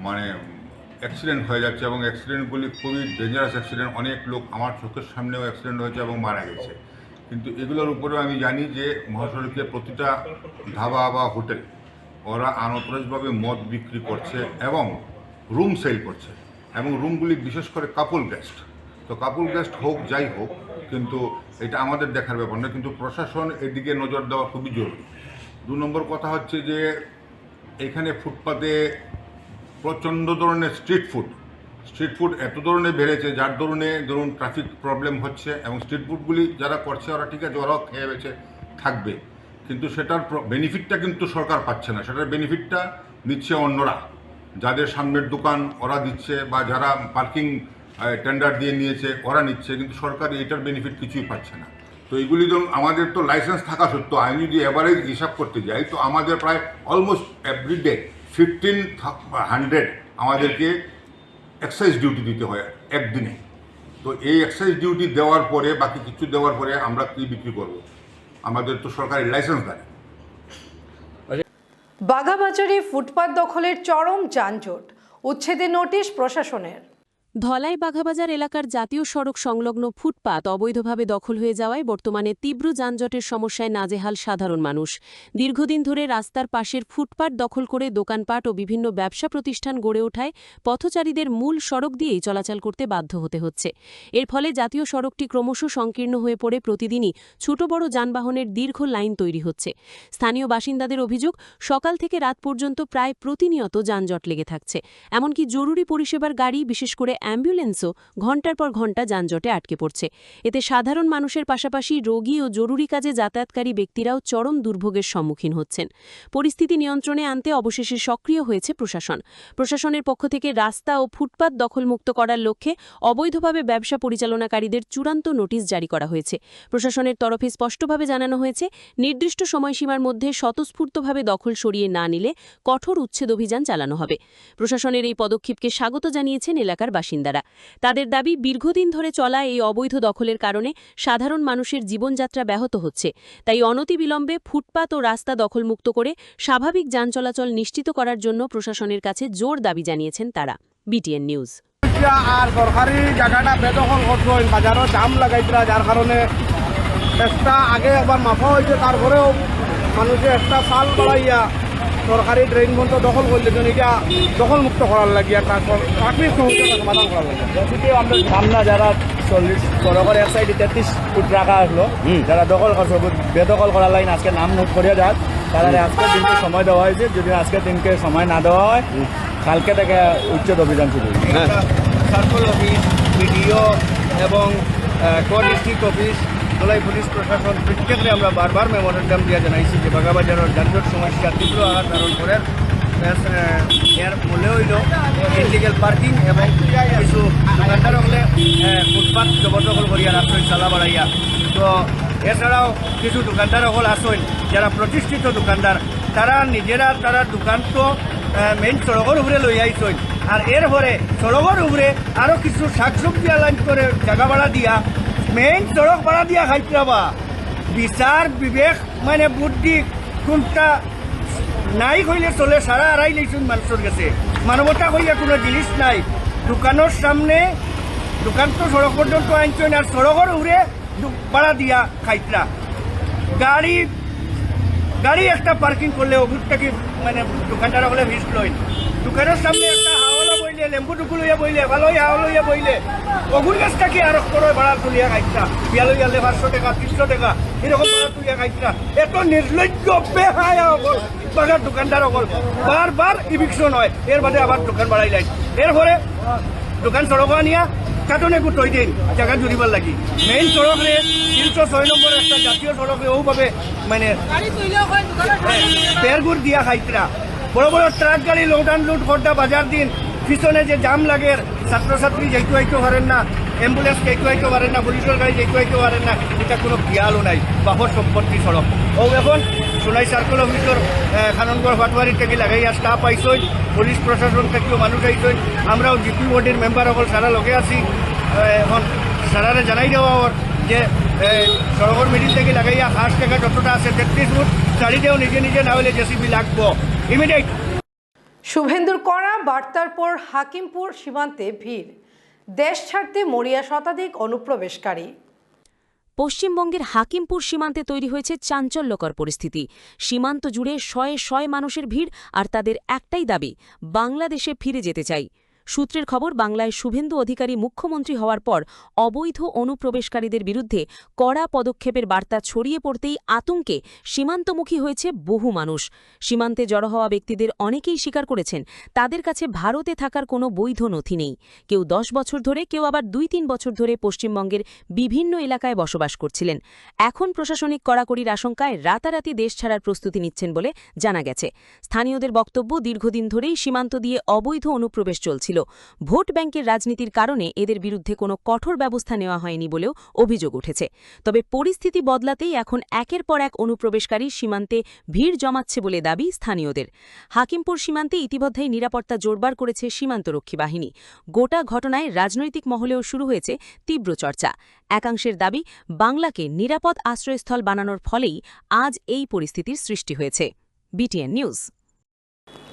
মানে অ্যাক্সিডেন্ট হয়ে যাচ্ছে এবং অ্যাক্সিডেন্টগুলি খুবই ডেঞ্জারাস অ্যাক্সিডেন্ট। অনেক লোক আমার চোখের সামনেও অ্যাক্সিডেন্ট হয়েছে এবং মারা গেছে। কিন্তু এগুলোর উপরেও আমি জানি যে মহাসড়কে প্রতিটা ধাবা বা হোটেল ওরা আনঅথরাইজভাবে মদ বিক্রি করছে এবং রুম সেল করছে, এবং রুমগুলি বিশেষ করে কাপল গেস্ট। তো কাপল গেস্ট হোক যাই হোক, কিন্তু এটা আমাদের দেখার ব্যাপার না, কিন্তু প্রশাসন এদিকে নজর দেওয়া খুবই জরুরি। 2 নম্বর কথা হচ্ছে যে এখানে ফুটপাতে প্রচণ্ড ধরনের স্ট্রিট ফুড এত ধরনের বেড়েছে, যার ধরুন ট্রাফিক প্রবলেম হচ্ছে, এবং স্ট্রিট ফুডগুলি যারা করছে ওরা ঠিক আছে, ওরাও খেয়ে বেছে থাকবে, কিন্তু সেটার বেনিফিটটা কিন্তু সরকার পাচ্ছে না। সেটার বেনিফিটটা নিচ্ছে অন্যরা, যাদের সামনের দোকান ওরা দিচ্ছে, বা যারা পার্কিং টেন্ডার দিয়ে নিয়েছে ওরা নিচ্ছে, কিন্তু সরকার এটার বেনিফিট কিছুই পাচ্ছে না। তো এইগুলি ধরুন আমাদের তো লাইসেন্স থাকা সত্ত্বেও আমি যদি এভারেজ হিসাব করতে যাই, তো আমাদের প্রায় অলমোস্ট এভরিডে 1500 আমাদেরকে এক্সাইজ ডিউটি দিতে হয় একদিনে। তো এই এক্সাইজ ডিউটি দেওয়ার পরে, বাকি কিছু দেওয়ার পরে আমরা কি বিক্রি করব? আমাদের তো সরকারি লাইসেন্স দেয়। বাগাবাজারে ফুটপাত দখলের চরম যানজট, উচ্ছেদে নোটিশ প্রশাসনের। ধলাই বাঘাবাজার এলাকার জাতীয় সড়ক সংলগ্ন ফুটপাত অবৈধভাবে দখল হয়ে যাওয়ায় বর্তমানে তীব্র যানজটের সমস্যায় নাজেহাল সাধারণ মানুষ। দীর্ঘদিন ধরে রাস্তার পাশের ফুটপাত দখল করে দোকানপাট ও বিভিন্ন ব্যবসা প্রতিষ্ঠান গড়ে ওঠায় পথচারীদের মূল সড়ক দিয়েই চলাচল করতে বাধ্য হতে হচ্ছে। এর ফলে জাতীয় সড়কটি ক্রমশ সংকীর্ণ হয়ে পড়ে প্রতিদিনই ছোট বড় যানবাহনের দীর্ঘ লাইন তৈরি হচ্ছে। স্থানীয় বাসিন্দাদের অভিযোগ, সকাল থেকে রাত পর্যন্ত প্রায় প্রতিনিয়ত যানজট লেগে থাকছে। এমনকি জরুরি পরিষেবার গাড়ি, বিশেষ করে অ্যাম্বুলেন্সও ঘণ্টার পর ঘণ্টা যানজটে আটকে পড়ছে। এতে সাধারণ মানুষের পাশাপাশি রোগী ও জরুরি কাজে যাতায়াতকারী ব্যক্তিরাও চরম দুর্ভোগের সম্মুখীন হচ্ছেন। পরিস্থিতি নিয়ন্ত্রণে আনতে অবশেষে সক্রিয় হয়েছে প্রশাসন। প্রশাসনের পক্ষ থেকে রাস্তা ও ফুটপাত দখলমুক্ত করার লক্ষ্যে অবৈধভাবে ব্যবসা পরিচালনাকারীদের চূড়ান্ত নোটিশ জারি করা হয়েছে। প্রশাসনের তরফে স্পষ্টভাবে জানানো হয়েছে, নির্দিষ্ট সময়সীমার মধ্যে স্বতঃস্ফূর্তভাবে দখল সরিয়ে না নিলে কঠোর উচ্ছেদ অভিযান চালানো হবে। প্রশাসনের এই পদক্ষেপকে স্বাগত জানিয়েছেন এলাকার বাসিন্দারা। তাদের দাবি, দীর্ঘদিন ধরে চলা এই অবৈধ দখলের কারণে সাধারণ মানুষের জীবনযাত্রা ব্যাহত হচ্ছে। তাই অনতিবিলম্বে ফুটপাত ও রাস্তা দখলমুক্ত করে স্বাভাবিক যান চলাচল নিশ্চিত করার জন্য প্রশাসনের কাছে জোর দাবি জানিয়েছেন তারা। BTN news. আর সরকারি জায়গাটা বেদখল করছেন, বাজারও জাম লাগাইতরা, যার কারণে একটা আগে একবার মাফা হয়েছে, তারপরেও মানুষে একটা সাল বাড়াইয়া সরকারি ড্রেন বন্ধ দখল করলেন। এটা দখলমুক্ত করার লাগিয়া প্রাথমিক সমস্যাটা সমাধান করার লাগে। আমরা সামনা যারা 40 সড়কের এক সাইডে 33 ফুট রাখা আসলো, যারা দখল করছে বেদখল করার লাইন আজকে নাম নোট করিয়া যাক, তারা আজকের দিনকে সময় দেওয়া হয়েছে। যদি আজকের দিনকে সময় না দেওয়া হয়, কালকে থেকে উচ্ছেদ অভিযান শুরু হবে। সার্কল অফিস, বিডিও এবং ডিস্ট্রিক্ট অফিস, ধলাই পুলিশ প্রশাসন প্রত্যেককে আমরা বারবার মেমোরেন্ডাম দিয়ে জানাইছি যে বাঘাবাজারের যানজট সমস্যা তীব্র আঘাত ধারণ করে। এর মূল্য হইল ইলিগাল পার্কিং এবং কিছু দোকানদার হলে ফুটপাত জবরদখল করিয়া রাখছেন চালা বাড়াইয়া। তো এছাড়াও কিছু দোকানদার হল আসেন যারা প্রতিষ্ঠিত দোকানদার, তারা নিজেরা তারা দোকান তো মেইন সড়কের উপরে লই আইছেন, আর এর পরে সড়কের উপরে আরও কিছু শাকসবজি লাইন করে জায়গা ভাড়া দিয়া মেইন সড়ক ভাড়া দিয়া খাইতে বিচার বিবেক মানে বুদ্ধি কোনটা নাই হইলে চলে। সারা আড়াই লাইছেন মানুষের কাছে, মানবতা হইয়া কোনো জিনিস নাই। দোকানের সামনে দোকান তো সড়ক পর্যন্ত আনছেন, আর সড়কের উপরে ভাড়া দিয়া খাইতরা। গাড়ি একটা পার্কিং করলে ওগুরটাকে মানে দোকানদার হলে ভিজ লয়। দোকানের সামনে একটা হাওলা বইলে, লেম্বু টুকু লইয়া বইলে, ভালো হাওয়া লইয়া বইলে, ওগুর গাছটাকে আরো করে ভাড়া তুলিয়া খাইতা। বিয়া লইয়া 500 টাকা 300 টাকা এরকম ভাড়া তুলিয়া খাইতা। এত নির্লজ্জ বেহায়া হল বাজার দোকানদার হল, বারবার ইভিকশন হয়, এর বাদে আবার দোকান বাড়াই যায়। এরপরে দোকান সড়ক নিয়া কাটনে গুটই দিন জায়গা জুড়িবার লাগি। মেইন সড়কে 306 নম্বর একটা জাতীয় সড়কে ওভাবে মানে পেরগুড় দিয়া খাইতরা। বড় বড় ট্রাক গাড়ি লোড আনলোড করতে বাজার দিন, পিছনে যে জাম লাগে, ছাত্রছাত্রী যেতে আইতে পারেন না, অ্যাম্বুলেন্স যেতে আইতে পারেন না, পুলিশের গাড়ি যেতে আইতে পারেন না, এটা কোনো খেয়ালও নাই। বাহর সম্পত্তি সড়ক ও এখন সোনাই সার্কেল অফিসের খাননগড় ফাটবাড়ি থেকে লাগাইয়া স্টাফ আইসই, পুলিশ প্রশাসন থেকেও মানুষ আইসই, আমরাও জিপি বোর্ডের মেম্বার সকল সারা লগে আছি। এখন সারারে জানাই দেওয়া ওর যে সড়কের মিডিল থেকে লাগাইয়া 8 টাকা যতটা আছে 33 ফুট চারিদেও নিজে নিজে না হলে জেসিবি লাগবো ইমিডিয়েট। শুভেন্দুর কড়া বার্তার পর হাকিমপুর সীমান্তে ভিড়, দেশ ছাড়তে মরিয়া শতাধিক অনুপ্রবেশকারী। পশ্চিমবঙ্গের হাকিমপুর সীমান্তে তৈরি হয়েছে চাঞ্চল্যকর পরিস্থিতি। সীমান্ত জুড়ে শয়ে শয়ে মানুষের ভিড়, আর তাদের একটাই দাবি, বাংলাদেশে ফিরে যেতে চাই। সূত্রের খবর, বাংলায় শুভেন্দু অধিকারী মুখ্যমন্ত্রী হওয়ার পর অবৈধ অনুপ্রবেশকারীদের বিরুদ্ধে কড়া পদক্ষেপের বার্তা ছড়িয়ে পড়তেই আতঙ্কে সীমান্তমুখী হয়েছে বহু মানুষ। সীমান্তে জড়ো হওয়া ব্যক্তিদের অনেকেই স্বীকার করেছেন তাদের কাছে ভারতে থাকার কোনো বৈধ নথি নেই। কেউ 10 বছর ধরে, কেউ আবার 2-3 বছর ধরে পশ্চিমবঙ্গের বিভিন্ন এলাকায় বসবাস করছিলেন। এখন প্রশাসনিক কড়াকড়ির আশঙ্কায় রাতারাতি দেশ ছাড়ার প্রস্তুতি নিচ্ছেন বলে জানা গেছে। স্থানীয়দের বক্তব্য, দীর্ঘদিন ধরেই সীমান্ত দিয়ে অবৈধ অনুপ্রবেশ চলছিল। ভোট ব্যাংকের রাজনীতির কারণে এদের বিরুদ্ধে কোনো কঠোর ব্যবস্থা নেওয়া হয়নি বলেও অভিযোগ উঠেছে। তবে পরিস্থিতি বদলাতেই এখন একের পর এক অনুপ্রবেশকারী সীমান্তে ভিড় জমাচ্ছে বলে দাবি স্থানীয়দের। হাকিমপুর সীমান্তে ইতিমধ্যেই নিরাপত্তা জোরদার করেছে সীমান্তরক্ষী বাহিনী। গোটা ঘটনায় রাজনৈতিক মহলেও শুরু হয়েছে তীব্র চর্চা। একাংশের দাবি, বাংলাকে নিরাপদ আশ্রয়স্থল বানানোর ফলেই আজ এই পরিস্থিতির সৃষ্টি হয়েছে। BTN news.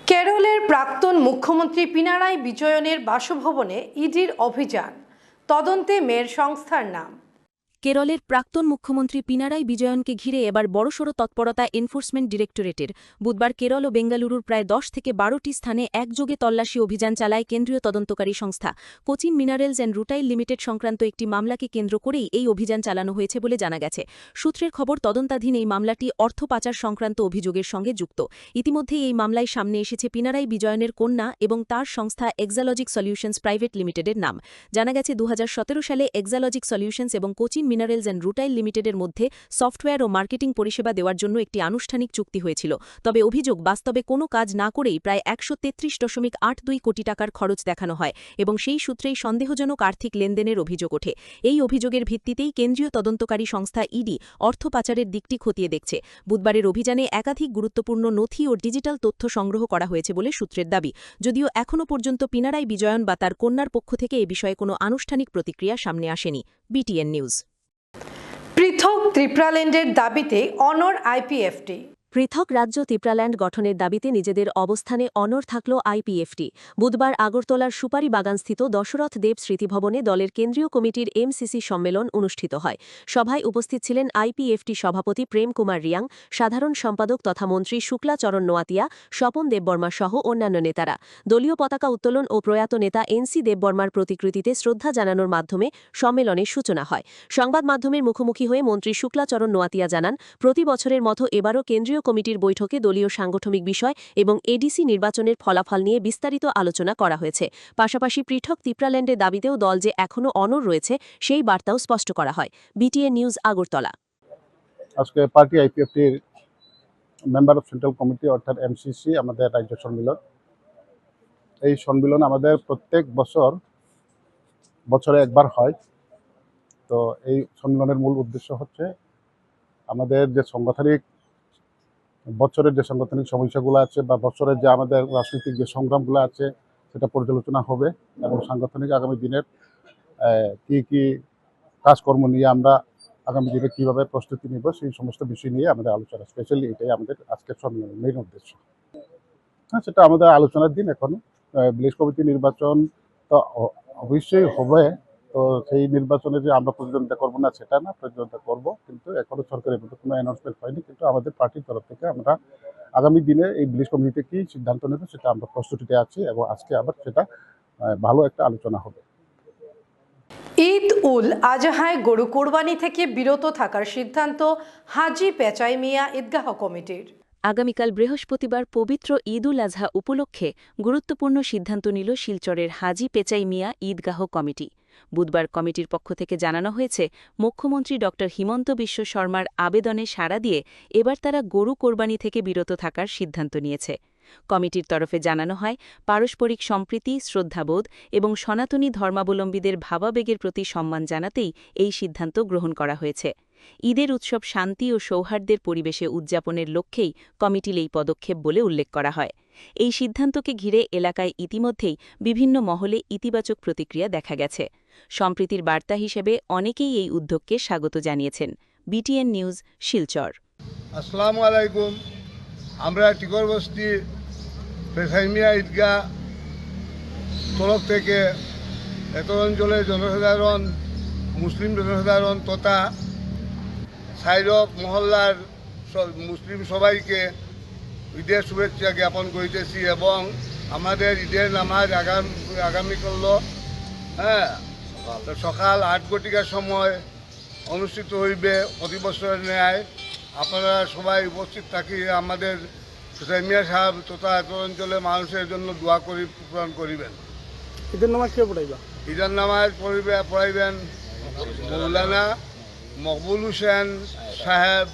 কেরলের প্রাক্তন মুখ্যমন্ত্রী পিনারাই বিজয়নের বাসভবনে ইডির অভিযান, তদন্তে মেয়ের সংস্থার নাম। কেরলের প্রাক্তন মুখ্যমন্ত্রী পিনারাই বিজয়নকে ঘিরে এবার বড়সড় তৎপরতা এনফোর্সমেন্ট ডিরেক্টরেটের। বুধবার কেরল ও বেঙ্গালুরুর প্রায় 10 থেকে 12টি স্থানে একযোগে তল্লাশি অভিযান চালায় কেন্দ্রীয় তদন্তকারী সংস্থা Cochin minerals and rutile limited সংক্রান্ত একটি মামলাকে কেন্দ্র করেই এই অভিযান চালানো হয়েছে বলে জানা গেছে। সূত্রের খবর, তদন্তাধীন এই মামলাটি অর্থ পাচার সংক্রান্ত অভিযোগের সঙ্গে যুক্ত। ইতিমধ্যেই এই মামলায় সামনে এসেছে পিনারাই বিজয়নের কন্যা এবং তার সংস্থা এক্সালজিক সলিউশনস প্রাইভেট লিমিটেডের নাম। জানা গেছে 2017 সালে এক্সালজিক সলিউশনস এবং কোচিন মিনারেলস অ্যান্ড রুটাইল লিমিটেডের মধ্যে সফটওয়্যার ও মার্কেটিং পরিষেবা দেওয়ার জন্য একটি আনুষ্ঠানিক চুক্তি হয়েছিল। তবে অভিযোগ, বাস্তবে কোনো কাজ না করেই প্রায় 133.82 কোটি টাকার খরচ দেখানো হয় এবং সেই সূত্রেই সন্দেহজনক আর্থিক লেনদেনের অভিযোগ ওঠে। এই অভিযোগের ভিত্তিতেই কেন্দ্রীয় তদন্তকারী সংস্থা ইডি অর্থ পাচারের দিকটি খতিয়ে দেখছে। বুধবারের অভিযানে একাধিক গুরুত্বপূর্ণ নথি ও ডিজিটাল তথ্য সংগ্রহ করা হয়েছে বলে সূত্রের দাবি। যদিও এখনও পর্যন্ত পিনারাই বিজয়ন বা তার কন্যার পক্ষ থেকে এ বিষয়ে কোনো আনুষ্ঠানিক প্রতিক্রিয়া সামনে আসেনি। BTN news. পৃথক ত্রিপুরাল্যান্ডের দাবিতে অনড় আইপিএফটি। পৃথক রাজ্য ত্রিপুরাল্যান্ড গঠনের দাবিতে নিজেদের অবস্থানে অনড় থাকল আইপিএফটি। বুধবার আগরতলার সুপারি বাগানস্থিত দশরথ দেব স্মৃতিভবনে দলের কেন্দ্রীয় কমিটির এমসিসি সম্মেলন অনুষ্ঠিত হয়। সভায় উপস্থিত ছিলেন আইপিএফটি সভাপতি প্রেম কুমার রিয়াং, সাধারণ সম্পাদক তথা মন্ত্রী শুক্লাচরণ নোয়াতিয়া, স্বপন দেববর্মা সহ অন্যান্য নেতারা। দলীয় পতাকা উত্তোলন ও প্রয়াত নেতা এনসি দেববর্মার প্রতিকৃতিতে শ্রদ্ধা জানানোর মাধ্যমে সম্মেলনের সূচনা হয়। সংবাদ মাধ্যমের মুখোমুখি হয়ে মন্ত্রী শুক্লাচরণ নোয়াতিয়া জানান, প্রতি বছরের মতো এবারও কেন্দ্রীয় কমিটির বৈঠকে দলীয় সাংগঠনিক বিষয় এবং এডিসি নির্বাচনের ফলাফল নিয়ে বিস্তারিত আলোচনা করা হয়েছে। পাশাপাশি পৃথক ত্রিপুরাল্যান্ডের দাবিতেও দল যে এখনও অনড় রয়েছে সেই বার্তাও স্পষ্ট করা হয়। BTN news, Agartala. আজকে পার্টি আইপিএফটির মেম্বার অফ সেন্ট্রাল কমিটি অর্থাৎ এমসিসি আমাদের রাজ্য সম্মেলন। এই সম্মেলন আমাদের প্রত্যেক বছরে একবার হয়। তো এই সম্মেলনের মূল উদ্দেশ্য হচ্ছে আমাদের যে বছরের যে সাংগঠনিক সমস্যাগুলো আছে বা বছরের যে আমাদের রাজনৈতিক যে সংগ্রামগুলো আছে সেটা পর্যালোচনা হবে এবং সাংগঠনিক আগামী দিনের কি কাজকর্ম নিয়ে আমরা আগামী দিনে কীভাবে প্রস্তুতি নিব সেই সমস্ত বিষয় নিয়ে আমাদের আলোচনা। স্পেশালি এটাই আমাদের আজকের সম্মেলনের মেইন উদ্দেশ্য। হ্যাঁ, সেটা আমাদের আলোচনার দিন। এখনো ভিলেজ কমিটি নির্বাচন তো অবশ্যই হবে। তো সেই নির্বাচনে যে আমরা প্রতিদ্বন্দ্বিতা করবো না সেটা না, প্রতিদ্বন্দ্বিতা করবো, কিন্তু এখনো সরকারের মধ্যে কোনো অ্যানাউন্সমেন্ট হয়নি। কিন্তু আমাদের পার্টির তরফ থেকে আমরা আগামী দিনে এই ভিলেজ কমিটিতে কী সিদ্ধান্ত নেবে সেটা আমরা প্রস্তুতিতে আছি এবং আজকে আবার সেটা ভালো একটা আলোচনা হবে। ঈদ উল আজহায় গরু কোরবানি থেকে বিরত থাকার সিদ্ধান্ত হাজী পেচাই মিয়া ঈদগাহ কমিটির। আগামীকাল বৃহস্পতিবার পবিত্র ঈদ উল আজহা উপলক্ষে গুরুত্বপূর্ণ সিদ্ধান্ত নিল শিলচরের হাজী পেচাই মিয়া ঈদগাহ কমিটি। বুধবার কমিটির পক্ষ থেকে জানানো হয়েছে, মুখ্যমন্ত্রী ড হিমন্ত বিশ্ব শর্মার আবেদনে সাড়া দিয়ে এবার তারা গরু কোরবানি থেকে বিরত থাকার সিদ্ধান্ত নিয়েছে। কমিটির তরফে জানানো হয়, পারস্পরিক সম্প্রীতি, শ্রদ্ধাবোধ এবং সনাতনী ধর্মাবলম্বীদের ভাবাবেগের প্রতি সম্মান জানাতেই এই সিদ্ধান্ত গ্রহণ করা হয়েছে। ঈদের উৎসব শান্তি ও সৌহার্দ্যের পরিবেশে উদযাপনের লক্ষ্যেই কমিটির এই পদক্ষেপ বলে উল্লেখ করা হয়। এই সিদ্ধান্তকে ঘিরে এলাকায় ইতিমধ্যেই বিভিন্ন মহলে ইতিবাচক প্রতিক্রিয়া দেখা গেছে। সম্প্রীতির বার্তা হিসেবে অনেকেই এই উদ্যোগকে স্বাগত জানিয়েছেন। BTN news, Silchar. আসসালামু আলাইকুম। আমরা টিকর বস্তি ফেসাইমিয়া ঈদগাহ তরফ থেকে এত অঞ্চলের জনসাধারণ, মুসলিম জনসাধারণ তথা সাইরক মহল্লার মুসলিম সবাইকে ঈদের শুভেচ্ছা জ্ঞাপন করিতেছি এবং আমাদের ঈদের নামাজ আগামীকাল সকাল ৮ ঘটিকার সময় অনুষ্ঠিত হইবে প্রতি বছরের ন্যায়। আপনারা সবাই উপস্থিত থাকি আমাদের ফেসাইমিয়া সাহেব তথা এত অঞ্চলের মানুষের জন্য দোয়া পূরণ করিবেন। ঈদের নামাজ কে পড়াইবা? ঈদের নামাজ পড়াইবেন মৌলানা মকবুল হোসেন সাহেব,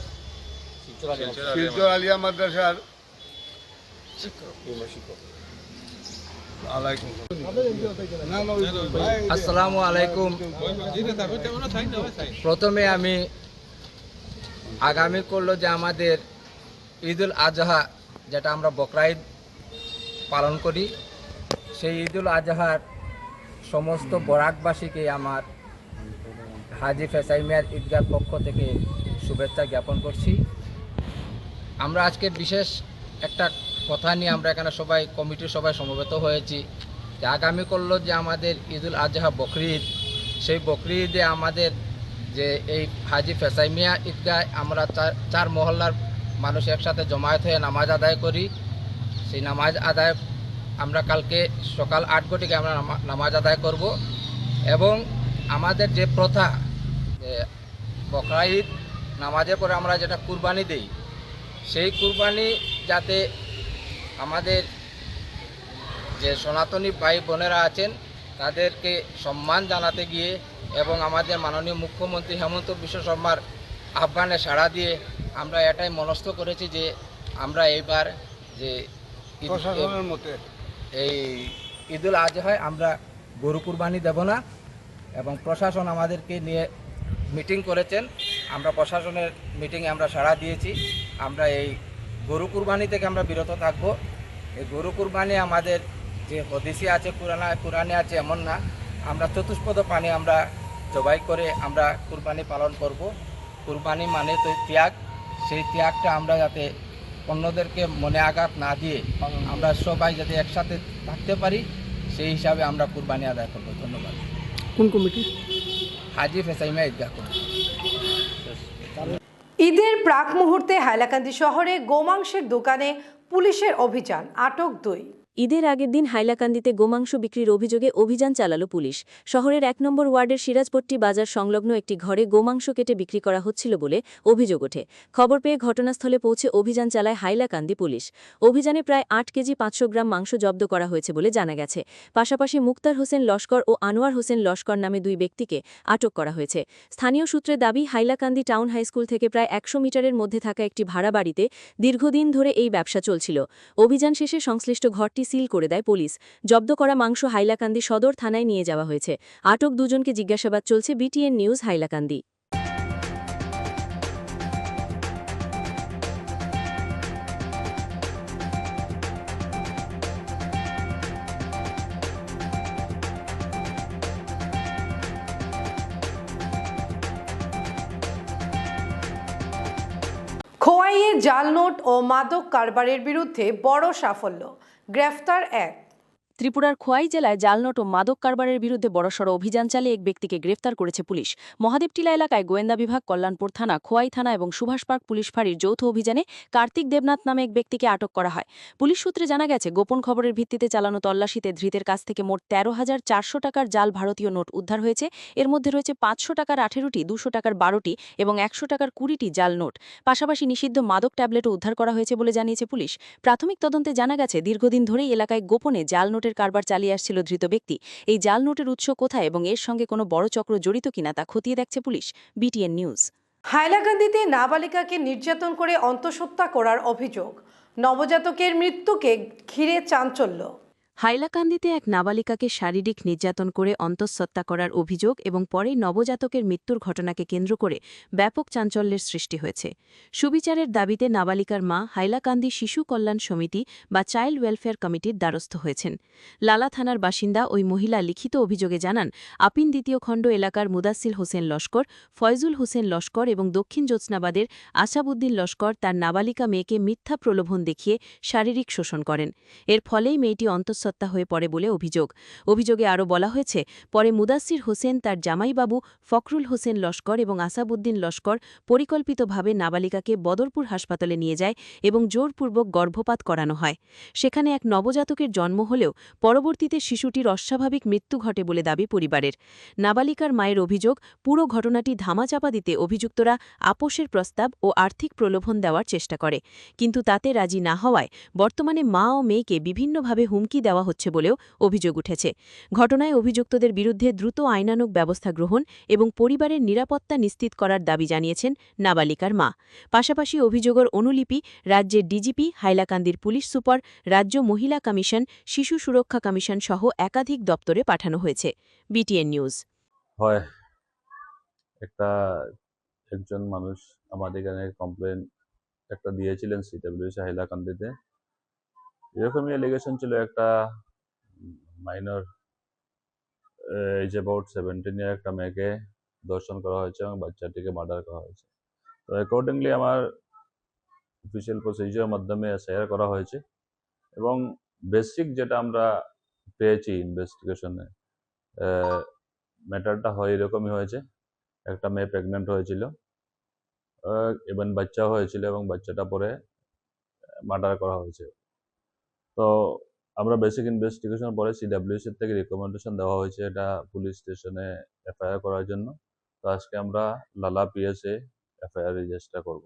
শিলচর আলিয়া মাদ্রাসার। আসসালামু আলাইকুম। প্রথমে আমি আগামী করলো যে আমাদের ঈদুল আজহা, যেটা আমরা বকরা ঈদ পালন করি, সেই ঈদুল আজহার সমস্ত বরাকবাসীকে আমার হাজি ফেসাইমিয়ার ঈদগাহ পক্ষ থেকে শুভেচ্ছা জ্ঞাপন করছি। আমরা আজকে বিশেষ একটা কথা নিয়ে আমরা এখানে সবাই কমিটির সবাই সমবেত হয়েছি যে আগামী করলো যে আমাদের ঈদুল আজহা বকরি ঈদ, সেই বকরি ঈদে আমাদের যে এই হাজি ফেসাইমিয়া ঈদগায় আমরা চার মহল্লার মানুষ একসাথে জমায়েত হয়ে নামাজ আদায় করি। সেই নামাজ আদায় আমরা কালকে সকাল ৮ ঘটিকায় আমরা নামাজ আদায় করব এবং আমাদের যে প্রথা যে বকরা ঈদ নামাজের পরে আমরা যেটা কুরবানি দিই, সেই কুরবানি যাতে আমাদের যে সনাতনী ভাই বোনেরা আছেন তাদেরকে সম্মান জানাতে গিয়ে এবং আমাদের মাননীয় মুখ্যমন্ত্রী হেমন্ত বিশ্ব শর্মার আহ্বানে সাড়া দিয়ে আমরা এটাই মনস্থ করেছি যে আমরা এইবার যে প্রশাসনের মতে এই ঈদুল আজহায় আমরা গরু কুরবানি দেব না এবং প্রশাসন আমাদেরকে নিয়ে মিটিং করেছেন। আমরা প্রশাসনের মিটিংয়ে আমরা সাড়া দিয়েছি, আমরা এই গরু কুরবানি থেকে আমরা বিরত থাকব। এই গরু কুরবানি আমাদের যে হদিসে আছে, কোরআনে আছে এমন না, আমরা চতুষ্পদ প্রাণী আমরা জবাই করে আমরা কুরবানি পালন করব। কুরবানি মানে তো ত্যাগ, সেই ত্যাগটা আমরা যাতে অন্যদেরকে মনে আঘাত না দিয়ে আমরা সবাই যাতে একসাথে থাকতে পারি, সেই হিসাবে আমরা কুরবানি আদায় করব। ধন্যবাদ। কোন কমিটি? হাজি ফেসাইমিয়া ঈদগাহ কমিটি। ঈদের প্রাক মুহূর্তে হাইলাকান্দি শহরে গোমাংসের দোকানে পুলিশের অভিযান, আটক 2। ঈদের আগের দিন হাইলাকান্দিতে গোমাংস বিক্রির অভিযোগে অভিযান চালালো পুলিশ। শহরের ১ নম্বর ওয়ার্ডের সিরাজপট্টি বাজার সংলগ্ন একটি ঘরে গোমাংস কেটে বিক্রি করা হচ্ছিল বলে অভিযোগ ওঠে। খবর পেয়ে ঘটনাস্থলে পৌঁছে অভিযান চালায় হাইলাকান্দি পুলিশ। অভিযানে প্রায় ৮ কেজি ৫০০ গ্রাম মাংস জব্দ করা হয়েছে বলে জানা গেছে। পাশাপাশি মুক্তার হোসেন লস্কর ও আনোয়ার হোসেন লস্কর নামে 2 ব্যক্তিকে আটক করা হয়েছে। স্থানীয় সূত্রে দাবি, হাইলাকান্দি টাউন হাইস্কুল থেকে প্রায় ১০০ মিটারের মধ্যে থাকা একটি ভাড়া বাড়িতে দীর্ঘদিন ধরে এই ব্যবসা চলছিল। অভিযান শেষে সংশ্লিষ্ট ঘরটি সিল করে দেয় পুলিশ। জব্দ করা মাংস হাইলাকান্দি সদর থানায় নিয়ে যাওয়া হয়েছে। আটক 2 জনকে জিজ্ঞাসাবাদ চলছে। BTN news, Hailakandi. খোয়াইয়ে জাল নোট ও মাদক কারবারের বিরুদ্ধে বড় সাফল্য, গ্রেফতার 1। ত্রিপুরার খোয়াই জেলায় জালনোট ও মাদক কারবারের বিরুদ্ধে বড়সড় অভিযান চালিয়ে এক ব্যক্তিকে গ্রেফতার করেছে পুলিশ। মহাদেবটিলা এলাকায় গোয়েন্দা বিভাগ, কল্যাণপুর থানা, খোয়াই থানা এবং সুভাষ পার্ক পুলিশ ফাঁড়ির যৌথ অভিযানে কার্তিক দেবনাথ নামে এক ব্যক্তিকে আটক করা হয়। পুলিশ সূত্রে জানা গেছে, গোপন খবরের ভিত্তিতে চালানো তল্লাশিতে ধৃতের কাছ থেকে মোট ১৩,৪০০ টাকার জাল ভারতীয় নোট উদ্ধার হয়েছে। এর মধ্যে রয়েছে ৫০০ টাকার ১৮টি, ২০০ টাকার 12টি এবং ১০০ টাকার 20টি জাল নোট। পাশাপাশি নিষিদ্ধ মাদক ট্যাবলেটও উদ্ধার করা হয়েছে বলে জানিয়েছে পুলিশ। প্রাথমিক তদন্তে জানা গেছে, দীর্ঘদিন ধরেই এলাকায় গোপনে জাল নোটের কারবার চালিয়ে আসছিল ধৃত ব্যক্তি। এই জাল নোটের উৎস কোথায় এবং এর সঙ্গে কোনো বড় চক্র জড়িত কিনা তা খতিয়ে দেখছে পুলিশ। BTN news. হাইলাকান্দিতে নাবালিকাকে নির্যাতন করে অন্তঃসত্ত্বা করার অভিযোগ, নবজাতকের মৃত্যুকে ঘিরে চাঞ্চল্য। হাইলাকান্দিতে এক নাবালিকাকে শারীরিক নির্যাতন করে অন্তঃসত্ত্বা করার অভিযোগ এবং পরে নবজাতকের মৃত্যুর ঘটনাকে কেন্দ্র করে ব্যাপক চাঞ্চল্যের সৃষ্টি হয়েছে। সুবিচারের দাবিতে নাবালিকার মা হাইলাকান্দি শিশু কল্যাণ সমিতি বা চাইল্ড ওয়েলফেয়ার কমিটির দ্বারস্থ হয়েছেন। লালা থানার বাসিন্দা ওই মহিলা লিখিত অভিযোগে জানান, আপিন দ্বিতীয় খণ্ড এলাকার মুদাসিল হোসেন লস্কর, ফয়জুল হোসেন লস্কর এবং দক্ষিণ জোৎস্নাবাদের আসাবুদ্দিন লস্কর তার নাবালিকা মেয়েকে মিথ্যা প্রলোভন দেখিয়ে শারীরিক শোষণ করেন। এর ফলেই মেয়েটি অন্তঃসত্ত্বা হয়ে পড়ে বলে অভিযোগ। অভিযোগে আরও বলা হয়েছে, পরে মুদাসির হোসেন, তার জামাইবাবু ফখরুল হোসেন লস্কর এবং আসাবুদ্দিন লস্কর পরিকল্পিতভাবে নাবালিকাকে বদরপুর হাসপাতালে নিয়ে যায় এবং জোরপূর্বক গর্ভপাত করানো হয়। সেখানে এক নবজাতকের জন্ম হলেও পরবর্তীতে শিশুটির অস্বাভাবিক মৃত্যু ঘটে বলে দাবি পরিবারের। নাবালিকার মায়ের অভিযোগ, পুরো ঘটনাটি ধামাচাপা দিতে অভিযুক্তরা আপোষের প্রস্তাব ও আর্থিক প্রলোভন দেওয়ার চেষ্টা করে, কিন্তু তাতে রাজি না হওয়ায় বর্তমানে মা ও মেয়েকে বিভিন্নভাবে হুমকি দেওয়া হচ্ছে বলেও অভিযোগ উঠেছে। ঘটনায় অভিযুক্তদের বিরুদ্ধে দ্রুত আইনানুগ ব্যবস্থা গ্রহণ এবং পরিবারের নিরাপত্তা নিশ্চিত করার দাবি জানিয়েছেন নাবালিকার মা। পাশাপাশি অভিযোগের অনুলিপি রাজ্যের ডিজিপি, হাইলাকান্দির পুলিশ সুপার, রাজ্য মহিলা কমিশন, শিশু সুরক্ষা কমিশন সহ একাধিক দপ্তরে পাঠানো হয়েছে। BTN news. হয় একজন মানুষ আমাদের এখানে কমপ্লেন একটা দিয়েছিলেন সিডব্লিউসি হাইলাকান্দিতে। এরকমই এলিগেশন ছিল, একটা মাইনর এজ অ্যাবাউট 17 ইয়ার একটা মেয়েকে ধর্ষণ করা হয়েছে এবং বাচ্চাটিকে মার্ডার করা হয়েছে। তো অ্যাকর্ডিংলি আমার অফিসিয়াল প্রসিজিওর মাধ্যমে এসআইআর করা হয়েছে এবং বেসিক যেটা আমরা পেয়েছি ইনভেস্টিগেশনে, ম্যাটারটা হয় এরকমই হয়েছে। একটা মেয়ে প্রেগনেন্ট হয়েছিল এবং বাচ্চা হয়েছিল এবং বাচ্চাটা পরে মার্ডার করা হয়েছে। তো আমরা বেসিক ইনভেস্টিগেশন পরে সিডব্লিউসি থেকে রিকমেন্ডেশন দেওয়া হয়েছে এটা পুলিশ স্টেশনে এফআইআর করার জন্য। তো আজকে আমরা লালা পিএসে এফআইআর রেজিস্টার করব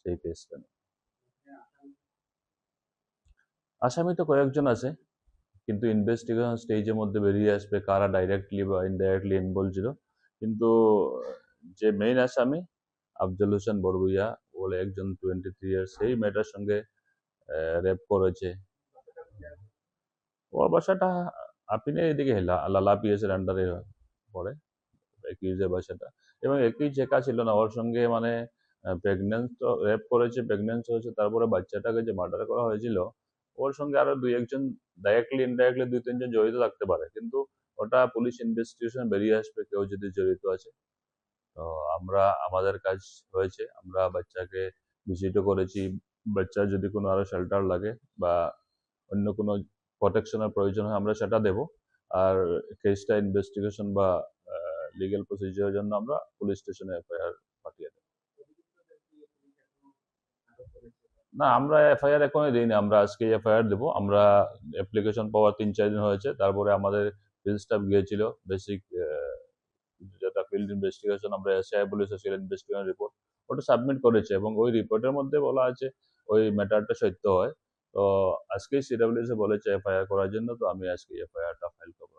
সেই কেসটা। আসামি তো কয়েকজন আছে, কিন্তু ইনভেস্টিগেশন স্টেজের মধ্যে বেরিয়ে আসবে কারা ডাইরেক্টলি বা ইনডাইরেক্টলি ইনভলভ ছিল। কিন্তু যে মেইন আসামি আফজল হোসেন বরগুইয়া বলে একজন 23 ইয়ার, সেই মেয়েটার সঙ্গে রেপ করেছে। ওর বাসাটা আপিনের এদিকে লালা পিএসের আন্ডারে পড়ে একিউজের বাসাটা, এবং একই চেকা ছিল না ওর সঙ্গে, মানে প্রেগনেন্ট রেপ করেছে, প্রেগনেন্ট হয়েছে, তারপরে বাচ্চাটাকে যে মার্ডার করা হয়েছিল ওর সঙ্গে আরো 2-1 ডাইরেক্টলি ইনডাইরেক্টলি 2-3 জন জড়িত থাকতে পারে, কিন্তু ওটা পুলিশ ইনভেস্টিগেশন বেরিয়ে আসবে কেউ যদি জড়িত আছে। তো আমাদের কাজ হয়েছে, আমরা বাচ্চাকে ভিজিটও করেছি। বাচ্চার যদি কোনো আরো শেল্টার লাগে বা অন্য কোনো প্রোটেকশনের প্রয়োজন হয় আমরা সেটা দেব। আর কেসটা ইনভেস্টিগেশন বা লিগ্যাল প্রসিজিওরের জন্য আমরা পুলিশ স্টেশনে এফআইআর পাঠিয়ে দেব। না, আমরা এফআইআর এখনই দিইনি, আমরা আজকে এফআইআর দেবো। আমরা অ্যাপ্লিকেশন পাওয়ার 3-4 দিন হয়েছে, তারপরে আমাদের ফিল্ড স্টাফ গিয়েছিল বেসিক যেটা ফিল্ড ইনভেস্টিগেশন, আমরা SI police social investigation report ওটা সাবমিট করেছে এবং ওই রিপোর্টের মধ্যে বলা আছে ওই ম্যাটারটা সত্য হয়। তো আজকেই সিডব্লিউসি বলেছে এফআইআর করার জন্য, তো আমি আজকে এফআইআরটা ফাইল করবো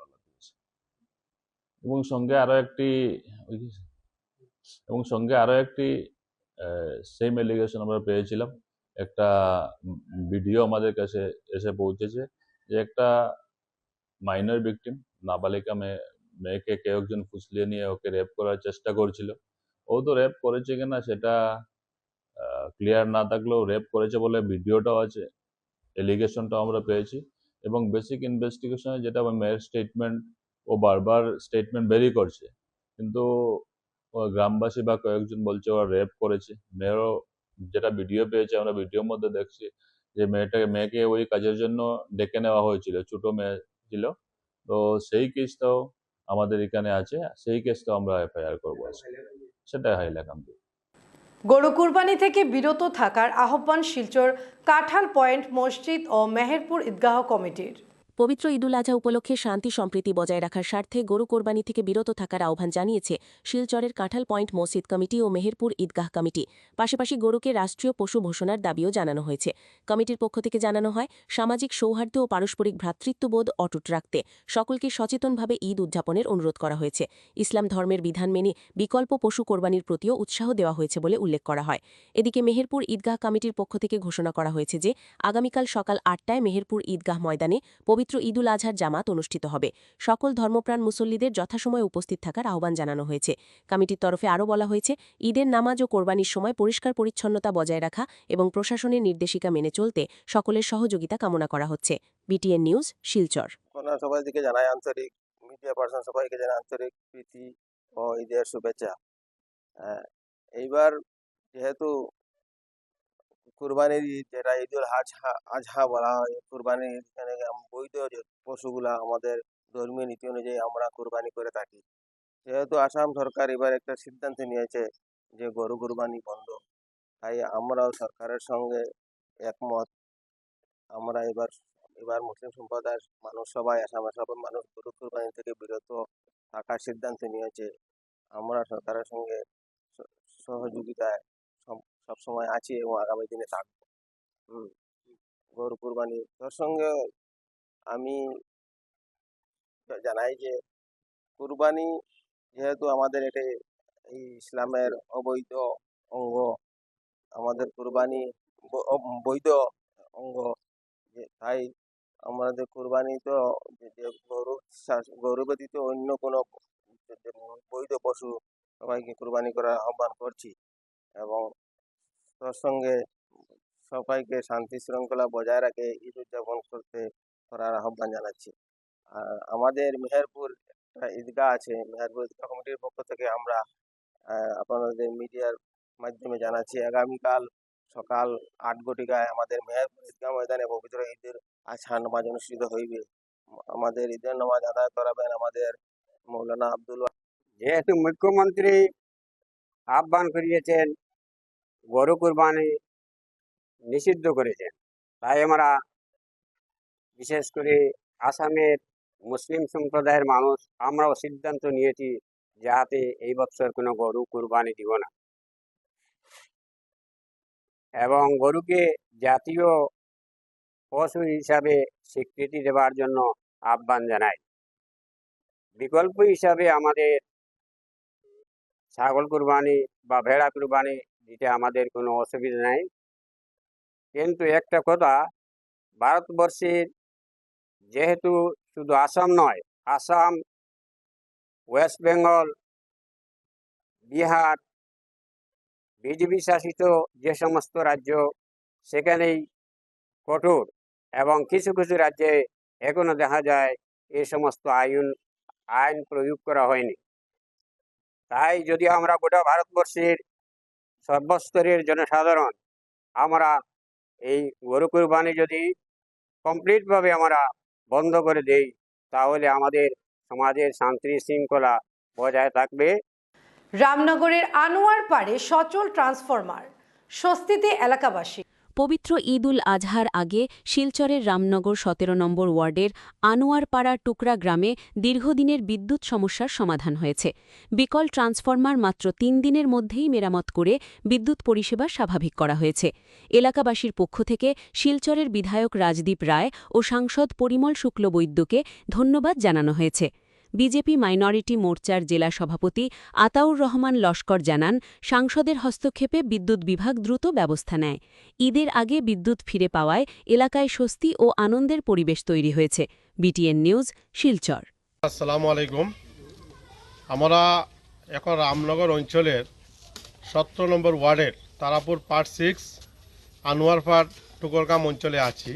এবং সঙ্গে আরো একটি সেম এলিগেশন আমরা পেয়েছিলাম। একটা ভিডিও আমাদের কাছে এসে পৌঁছেছে যে একটা মাইনর ভিকটিম, নাবালিকা মেয়েকে কেউ একজন ফুসলিয়ে নিয়ে ওকে রেপ করার চেষ্টা করছিল। ও তো রেপ করেছে কিনা সেটা ক্লিয়ার না থাকলেও রেপ করেছে বলে ভিডিওটাও আছে, এলিগেশনটাও আমরা পেয়েছি। এবং বেসিক ইনভেস্টিগেশনে যেটা মেয়ের স্টেটমেন্ট, ও বারবার স্টেটমেন্ট বেরিয়ে করছে, কিন্তু গ্রামবাসী বা কয়েকজন বলছে ওরা রেপ করেছে। মেয়েরও যেটা ভিডিও পেয়েছে, আমরা ভিডিওর মধ্যে দেখছি যে মেয়েকে ওই কাজের জন্য ডেকে নেওয়া হয়েছিল, ছোট মেয়ে ছিল। তো সেই কেসটাও আমাদের এখানে আছে, সেই কেসটাও আমরা এফআইআর করবো, সেটা হাইলাকান্দি। গরু কুরবানি থেকে বিরত থাকার আহ্বান শিলচর কাঁঠাল পয়েন্ট মসজিদ ও মেহেরপুর ঈদগাহ কমিটির। পবিত্র ঈদুল আজহা উপলক্ষে শান্তি সম্প্রীতি বজায় রাখার স্বার্থে গরু কোরবানি থেকে বিরত থাকার আহ্বান জানিয়েছে শিলচরের কাঁঠাল পয়েন্ট মসজিদ কমিটি ও মেহেরপুর ঈদগাহ কমিটি। পাশাপাশি গরুকে রাষ্ট্রীয় পশু ঘোষণার দাবিও জানানো হয়েছে। কমিটির পক্ষ থেকে জানানো হয়, সামাজিক সৌহার্দ্য ও পারস্পরিক ভ্রাতৃত্ববোধ অটুট রাখতে সকলকে সচেতনভাবে ঈদ উদযাপনের অনুরোধ করা হয়েছে। ইসলাম ধর্মের বিধান মেনে বিকল্প পশু কোরবানির প্রতিও উৎসাহ দেওয়া হয়েছে বলে উল্লেখ করা হয়। এদিকে মেহেরপুর ঈদগাহ কমিটির পক্ষ থেকে ঘোষণা করা হয়েছে যে আগামীকাল সকাল 8টায় মেহেরপুর ঈদগাহ ময়দানে পবিত্র পবিত্র ঈদুল আজহার জামাত অনুষ্ঠিত হবে। সকল ধর্মপ্রাণ মুসল্লিদের যথাসময়ে উপস্থিত থাকার আহ্বান জানানো হয়েছে। কমিটির তরফে আরও বলা হয়েছে, ঈদের নামাজ ও কোরবানির সময় পরিষ্কার পরিচ্ছন্নতা বজায় রাখা এবং প্রশাসনের নির্দেশিকা মেনে চলতে সকলের সহযোগিতা কামনা করা হচ্ছে। BTN news, Silchar. সবাইকে জানাই আন্তরিক, মিডিয়া পার্সন সবাইকে জানাই আন্তরিক প্রীতি ও ঈদের শুভেচ্ছা। এইবার যেহেতু কুরবানির ঈদ, যেটা ঈদুল আজহা বলা হয়, কুরবানির এখানে বৈধ যে পশুগুলা আমাদের ধর্মীয় নীতি অনুযায়ী আমরা কুরবানি করে থাকি। যেহেতু আসাম সরকার এবার একটা সিদ্ধান্ত নিয়েছে যে গরু কুরবানি বন্ধ, তাই আমরাও সরকারের সঙ্গে একমত। আমরা এবার মুসলিম সম্প্রদায়ের মানুষ সবাই, আসামের সব মানুষ গরু কুরবানি থেকে বিরত থাকার সিদ্ধান্ত নিয়েছে। আমরা সরকারের সঙ্গে সহযোগিতায় সবসময় আছি এবং আগামী দিনে থাকবো। গরু কুরবানি তার সঙ্গে আমি জানাই যে কুরবানি যেহেতু আমাদের এটি এই ইসলামের অবৈধ অঙ্গ, আমাদের কুরবানি বৈধ অঙ্গ, তাই আমাদের কুরবানি তো যে গরু ব্যতীত অন্য কোনো বৈধ পশু সবাইকে কুরবানি করার আহ্বান করছি এবং তার সঙ্গে সবাইকে শান্তি শৃঙ্খলা বজায় রাখে ঈদ উদযাপন করার আহ্বান জানাচ্ছি। আর আমাদের মেহেরপুর একটা ঈদগাহ আছে, মেহেরপুর ঈদগাহ কমিটির পক্ষ থেকে আমরা আপনাদের মিডিয়ার মাধ্যমে জানাচ্ছি, আগামীকাল সকাল 8 ঘটিকায় আমাদের মেহেরপুর ঈদগাহ ময়দানে পবিত্র ঈদের আজহা নামাজ অনুষ্ঠিত হইবে। আমাদের ঈদের নামাজ আদায় করাবেন আমাদের মৌলানা আব্দুল। যেহেতু মুখ্যমন্ত্রী আহ্বান করিয়েছেন গরু কুরবানি নিষিদ্ধ করেছেন, তাই আমরা বিশেষ করে আসামের মুসলিম সম্প্রদায়ের মানুষ আমরাও সিদ্ধান্ত নিয়েছি যাতে এই বছর কোনো গরু কুরবানি দিব না এবং গরুকে জাতীয় পশু হিসাবে স্বীকৃতি দেওয়ার জন্য আহ্বান জানাই। বিকল্প হিসাবে আমাদের ছাগল কুরবানি বা ভেড়া কুরবানি দিতে আমাদের কোনো অসুবিধা নাই, কিন্তু একটা কথা, ভারতবর্ষের যেহেতু শুধু আসাম নয়, আসাম, ওয়েস্ট বেঙ্গল, বিহার, বিজেপি শাসিত যে সমস্ত রাজ্য সেখানেই কঠোর এবং কিছু কিছু রাজ্যে এখনো দেখা যায় এই সমস্ত আইন প্রয়োগ করা হয়নি। তাই যদি আমরা গোটা ভারতবর্ষের সর্বস্তরের জনসাধারণ আমরা এই গরু কুরবানি যদি কমপ্লিটভাবে আমরা বন্ধ করে দেই, তাহলে আমাদের সমাজের শান্তি শৃঙ্খলা বজায় থাকবে। রামনগরের আনোয়ার পাড়ে সচল ট্রান্সফরমার, স্বস্তিতে এলাকাবাসী। পবিত্র ঈদুল আজহার আগে শিলচরের রামনগর 17 নম্বর ওয়ার্ডের আনোয়ারপাড়া টুকরা গ্রামে দীর্ঘদিনের বিদ্যুৎ সমস্যার সমাধান হয়েছে। বিকল ট্রান্সফরমার মাত্র 3 দিনের মধ্যেই মেরামত করে বিদ্যুৎ পরিষেবা স্বাভাবিক করা হয়েছে। এলাকাবাসীর পক্ষ থেকে শিলচরের বিধায়ক রাজদীপ রায় ও সাংসদ পরিমল শুক্লবৈদ্যকে ধন্যবাদ জানানো হয়েছে। বিজেপি মাইনরিটি মোর্চার জেলা সভাপতি আতাউর রহমান লস্কর জানান, সাংসদের হস্তক্ষেপে বিদ্যুৎ বিভাগ দ্রুত ব্যবস্থা নেয়। ঈদের আগে বিদ্যুৎ ফিরে পাওয়ায় এলাকায় স্বস্তি ও আনন্দের পরিবেশ তৈরি হয়েছে। BTN news, Silchar. আসসালামু আলাইকুম। আমরা এখন রামনগর অঞ্চলের 17 নম্বর ওয়ার্ডের তারাপুর পার্ট 6 আনোয়ারপাড় টুকরগাম অঞ্চলে আছি।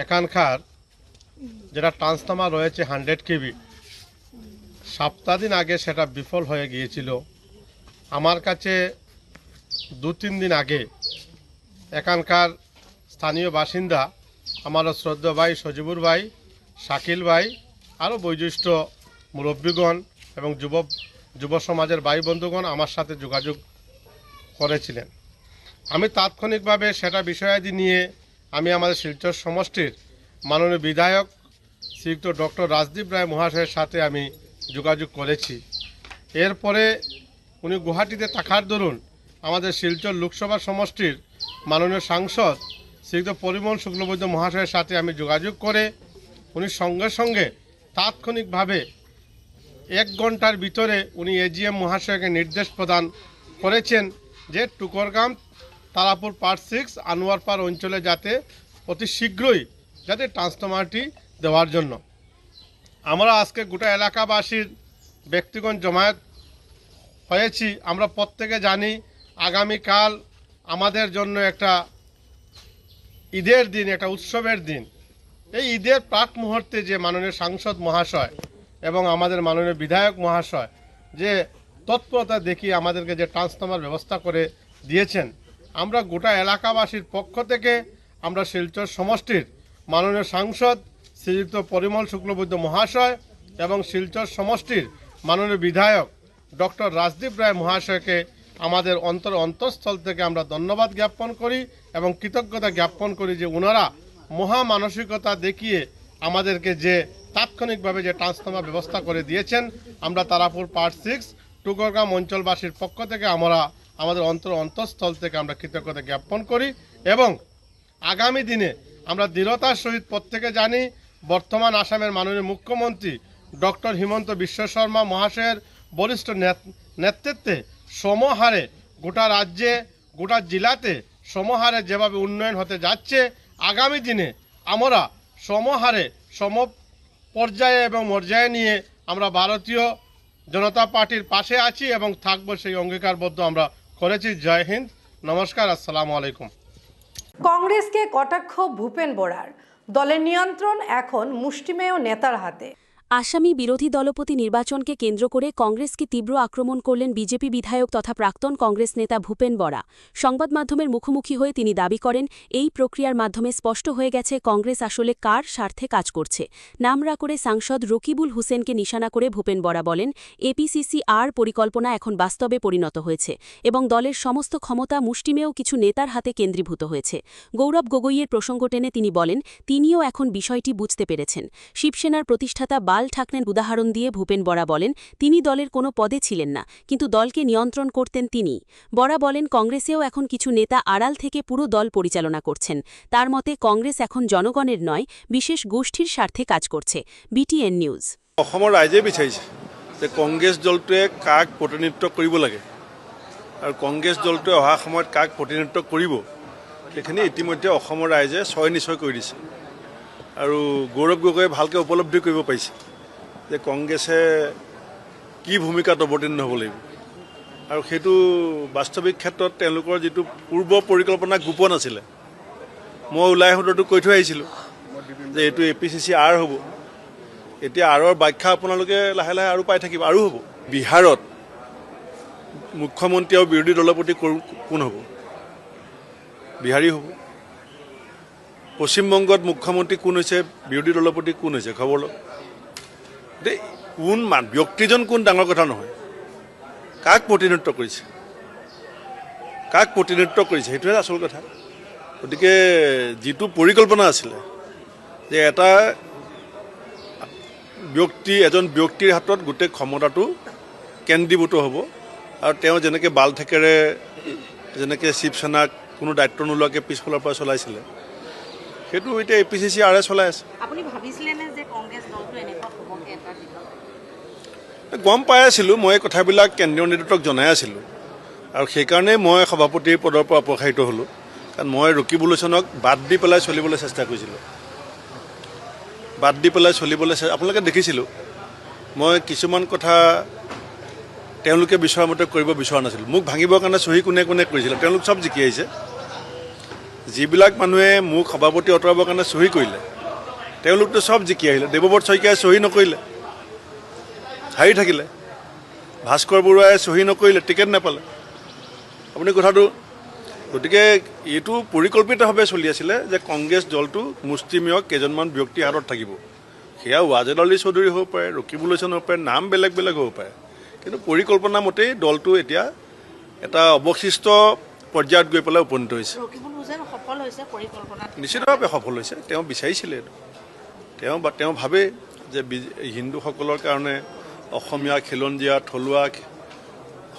এখানকার যেটা ট্রান্সফরমার রয়েছে 100 কেভি, সপ্তাহদিন আগে সেটা বিফল হয়ে গিয়েছিল। আমার কাছে 2-3 দিন আগে এখানকার স্থানীয় বাসিন্দা আমার শ্রদ্ধা ভাই সজিবুর ভাই, শাকিল ভাই, আরও বয়োজ্যেষ্ঠ মুরব্বীগণ এবং যুব সমাজের ভাই বন্ধুগণ আমার সাথে যোগাযোগ করেছিলেন। আমি তাৎক্ষণিকভাবে সেটা বিষয়াদি নিয়ে আমি আমাদের শিলচর সমষ্টির মাননীয় বিধায়ক শ্রীযুক্ত ডক্টর রাজদীপ রায় মহাশয়ের সাথে আমি যোগাযোগ করেছি। এরপরে উনি গুয়াহাটিতে থাকার দরুন আমাদের শিলচর লোকসভা সমষ্টির মাননীয় সাংসদ শ্রীযুক্ত পরিমল শুক্লবৈদ্য মহাশয়ের সাথে আমি যোগাযোগ করে উনি সঙ্গে সঙ্গে তাৎক্ষণিকভাবে 1 ঘন্টার ভিতরে উনি এজিএম মহাশয়কে নির্দেশ প্রদান করেছেন যে টুকরগাম তারাপুর পার্ট 6 আনোয়ারপাড় অঞ্চলে যাতে অতি শীঘ্রই যাতে ট্রান্সফরমারটি দেওয়ার জন্য। আমরা আজকে গোটা এলাকাবাসীর ব্যক্তিগণ জমায়েত হয়েছি। আমরা প্রত্যেকে জানি আগামীকাল আমাদের জন্য একটা ঈদের দিন, একটা উৎসবের দিন। এই ঈদের প্রাক মুহূর্তে যে মাননীয় সাংসদ মহাশয় এবং আমাদের মাননীয় বিধায়ক মহাশয় যে তৎপরতা দেখিয়ে আমাদেরকে যে ট্রান্সফর্মার ব্যবস্থা করে দিয়েছেন, আমরা গোটা এলাকাবাসীর পক্ষ থেকে আমরা শিলচর সমষ্টির মাননীয় সাংসদ শ্রীযুক্ত পরিমল শুক্লবৈদ্য মহাশয় এবং শিলচর সমষ্টির মাননীয় বিধায়ক ডক্টর রাজদীপ রায় মহাশয়কে আমাদের অন্তঃস্থল থেকে আমরা ধন্যবাদ জ্ঞাপন করি এবং কৃতজ্ঞতা জ্ঞাপন করি যে ওনারা মহা মানসিকতা দেখিয়ে আমাদেরকে যে তাৎক্ষণিকভাবে যে ট্রান্সফর্মার ব্যবস্থা করে দিয়েছেন। আমরা তারাপুর পার্ট 6 টুকরগ্রাম অঞ্চলবাসীর পক্ষ থেকে আমরা আমাদের অন্তঃস্থল থেকে আমরা কৃতজ্ঞতা জ্ঞাপন করি এবং আগামী দিনে আমরা দৃঢ়তার সহিত প্রত্যেকে জানি বর্তমান আসামের মাননীয় মুখ্যমন্ত্রী ডক্টর হিমন্ত বিশ্ব শর্মা মহাশয়ের বরিষ্ঠ নেতৃত্বে সমহারে গোটা রাজ্যে গোটা জেলাতে সমহারে যেভাবে উন্নয়ন হতে যাচ্ছে, আগামী দিনে আমরা সমহারে সম পর্যায়ে এবং মর্যায়ে নিয়ে আমরা ভারতীয় জনতা পার্টির পাশে আছি এবং থাকবো, সেই অঙ্গীকারবদ্ধ আমরা করেছি। জয় হিন্দ, নমস্কার, আসসালামু আলাইকুম। কংগ্রেসকে কটাক্ষ ভূপেন বরার, দলের নিয়ন্ত্রণ এখন মুষ্টিমেয় নেতার হাতে। আসামি বিরোধী দলপতি নির্বাচনকে কেন্দ্র করে কংগ্রেসকে তীব্র আক্রমণ করলেন বিজেপি বিধায়ক তথা প্রাক্তন কংগ্রেস নেতা ভূপেন বরা। সংবাদ মাধ্যমের মুখোমুখি হয়ে তিনি দাবি করেন, এই প্রক্রিয়ার মাধ্যমে স্পষ্ট হয়ে গেছে কংগ্রেস আসলে কার স্বার্থে কাজ করছে। নামরা করে সাংসদ রকিবুল হুসেনকে নিশানা করে ভূপেন বরা বলেন, APCC-R পরিকল্পনা এখন বাস্তবে পরিণত হয়েছে এবং দলের সমস্ত ক্ষমতা মুষ্টিমেয় কিছু নেতার হাতে কেন্দ্রীভূত হয়েছে। গৌরব গগৈয়ের প্রসঙ্গ টেনে তিনি বলেন, তিনিও এখন বিষয়টি বুঝতে পেরেছেন। শিবসেনার প্রতিষ্ঠাতা বাল ঠাকরের উদাহরণ দিয়ে ভূপেন বরা বলেন, তিনি দলের কোনো পদে ছিলেন না, কিন্তু দলকে নিয়ন্ত্রণ করতেন তিনি। বরা বলেন, কংগ্রেসেও এখন কিছু নেতা আড়াল থেকে পুরো দল পরিচালনা করছেন। তার মতে কংগ্রেস এখন জনগণের নয়, বিশেষ গোষ্ঠীর স্বার্থে কাজ করছে। BTN news. অসমৰ ৰাইজে বিচাৰিছে যে কংগ্ৰেছ দলটোৱে কাক প্ৰতিনিধিত্ব কৰিব লাগে আৰু কংগ্ৰেছ দলটোৱে অহা সময়ত কাক প্ৰতিনিধিত্ব কৰিব, সেইখিনি ইতিমধ্যে অসমৰ ৰাইজে ছয় নিশ্চয় কৰি দিছে আৰু গৌৰৱ গগৈয়ে ভালকৈ উপলব্ধি কৰিব পাৰিছে যে কংগ্ৰেছে কি ভূমিকাত অৱতীৰ্ণ হ'ব লাগিব আৰু সেইটো বাস্তৱিক ক্ষেত্ৰত তেওঁলোকৰ যিটো পূৰ্ব পৰিকল্পনা গোপন আছিলে, মই ওলাই আহোঁতেতো কৈ থৈ আহিছিলোঁ যে এইটো APCC-R হ'ব। এতিয়া আৰৰ ব্যাখ্যা আপোনালোকে লাহে লাহে আৰু পাই থাকিব, আৰু হ'ব। বিহাৰত মুখ্যমন্ত্ৰী আৰু বিৰোধী দলপতি কোন হ'ব? বিহাৰী হ'ব। পশ্চিমবংগত মুখ্যমন্ত্ৰী কোন হৈছে, বিৰোধী দলপতি কোন হৈছে, খবৰ লওক। কোন ব্যক্তিজন কোন ডাঙৰ কথা নহয়, কাক প্ৰতিনিধিত্ব কৰিছে, কাক প্ৰতিনিধিত্ব কৰিছে সেইটোহে আচল কথা। গতিকে যিটো পৰিকল্পনা আছিলে যে এটা এজন ব্যক্তিৰ হাতত গোটেই ক্ষমতাটো কেন্দ্ৰীভূত হ'ব আৰু তেওঁ যেনেকৈ বাল ঠাকৰে যেনেকৈ শিৱসেনাক কোনো দায়িত্ব নোলোৱাকৈ পিছফালৰ পৰা চলাইছিলে, সেইটো এতিয়া APCC-R চলাই আছে। আপুনি ভাবিছিলেনে যে কংগ্ৰেছ দলটো এনেকুৱা হ'বগে এটা দিনত? গম পাই আছিলোঁ, মই কথাবিলাক কেন্দ্ৰীয় নেতৃত্বক জনাই আছিলোঁ আৰু সেইকাৰণেই মই সভাপতিৰ পদৰ পৰা অপসাৰিত হ'লোঁ। কাৰণ মই ৰকিবুল হুছেইনক বাদ দি পেলাই চলিবলৈ চেষ্টা কৰিছিলোঁ, বাদ দি পেলাই চলিবলৈ আপোনালোকে দেখিছিলোঁ। মই কিছুমান কথা তেওঁলোকে বিচৰা মতে কৰিব বিচৰা নাছিলোঁ। মোক ভাঙিবৰ কাৰণে চহী কোনে কোনে কৰিছিলে, তেওঁলোক চব জিকি আহিছে। যিবিলাক মানুহে মোক সভাপতি আঁতৰাবৰ কাৰণে চহী কৰিলে, তেওঁলোকতো চব জিকি আহিলে। দেৱব্ৰত শইকীয়াই চহী নকৰিলে, হাৰি থাকিলে। ভাস্কৰ বৰুৱাই চহী নকৰিলে, টিকেট নাপালে। আপুনি কথাটো, গতিকে এইটো পৰিকল্পিতভাৱে চলি আছিলে যে কংগ্ৰেছ দলটো মুষ্টিমেয় কেইজনমান ব্যক্তিৰ হাতত থাকিব। সেয়া ৱাজেদ আলী চৌধুৰী হ'ব পাৰে, ৰকিবুল হুছেইন হ'ব পাৰে, নাম বেলেগ বেলেগ হ'ব পাৰে, কিন্তু পৰিকল্পনা মতেই দলটো এতিয়া এটা অৱশিষ্ট পৰ্যায়ত গৈ পেলাই উপনীত হৈছে। নিশ্চিতভাৱে সফল হৈছে। তেওঁ বিচাৰিছিলে, তেওঁ ভাবে যে হিন্দুসকলৰ কাৰণে, অসমীয়া খিলঞ্জীয়া থলুৱা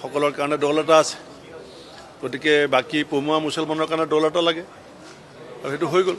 সকলৰ কাৰণে দল এটা আছে, গতিকে বাকী পমুৱা মুছলমানৰ কাৰণে দল এটা লাগে আৰু সেইটো হৈ গ'ল।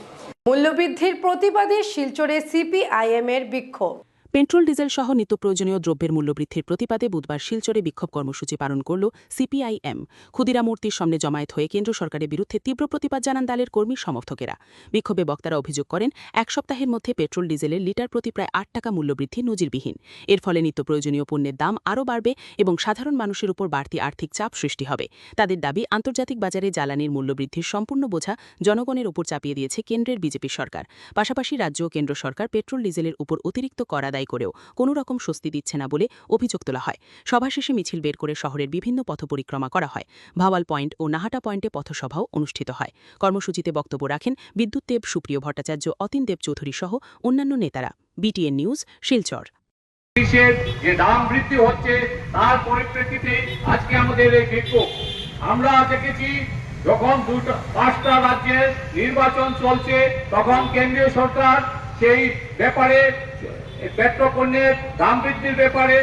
মূল্যবৃদ্ধির প্রতিবাদে শিলচরে CPIM-এর বিক্ষোভ। পেট্রোল ডিজেল সহ নিত্যপ্রয়োজনীয় দ্রব্যের মূল্যবৃদ্ধির প্রতিবাদে বুধবার শিলচরে বিক্ষোভ কর্মসূচি পালন করল সিপিআইএম। ক্ষুদিরাম মূর্তির সামনে জমায়েত হয়ে কেন্দ্র সরকারের বিরুদ্ধে তীব্র প্রতিবাদ জানান দলের কর্মী সমর্থকেরা। বিক্ষোভে বক্তারা অভিযোগ করেন, এক সপ্তাহের মধ্যে পেট্রোল ডিজেলের লিটার প্রতি প্রায় 8 টাকা মূল্যবৃদ্ধি নজিরবিহীন। এর ফলে নিত্যপ্রয়োজনীয় পণ্যের দাম আরও বাড়বে এবং সাধারণ মানুষের উপর বাড়তি আর্থিক চাপ সৃষ্টি হবে। তাদের দাবি, আন্তর্জাতিক বাজারে জ্বালানির মূল্যবৃদ্ধির সম্পূর্ণ বোঝা জনগণের উপর চাপিয়ে দিয়েছে কেন্দ্রের বিজেপি সরকার। পাশাপাশি রাজ্য ও কেন্দ্র সরকার পেট্রোল ডিজেলের উপর অতিরিক্ত কর আদায় করেও কোনো রকম স্বস্তি দিচ্ছে না বলে অভিযোগ তোলা হয়। সভা শেষে মিছিল বের করে শহরের বিভিন্ন পথ পরিক্রমা করা হয়। ভাওয়াল পয়েন্ট ও নাহাটা পয়েন্টে পথসভাও অনুষ্ঠিত হয়। কর্মসূচিতে বক্তব্য রাখেন বিদ্যুৎ দেব, সুপ্রিয় ভট্টাচার্য, অতীন দেব চৌধুরী সহ অন্যান্য নেতারা। BTN news, Silchar. যে দাম বৃদ্ধি হচ্ছে তার পরিপ্রেক্ষিতে আজকে আমাদের এই বিক্ষোভ। আমরা দেখেছি যখন 5টা রাজ্যের নির্বাচন চলছে তখন কেন্দ্রীয় সরকার সেই ব্যাপারে পেট্রোপণ্যের দাম বৃদ্ধির ব্যাপারে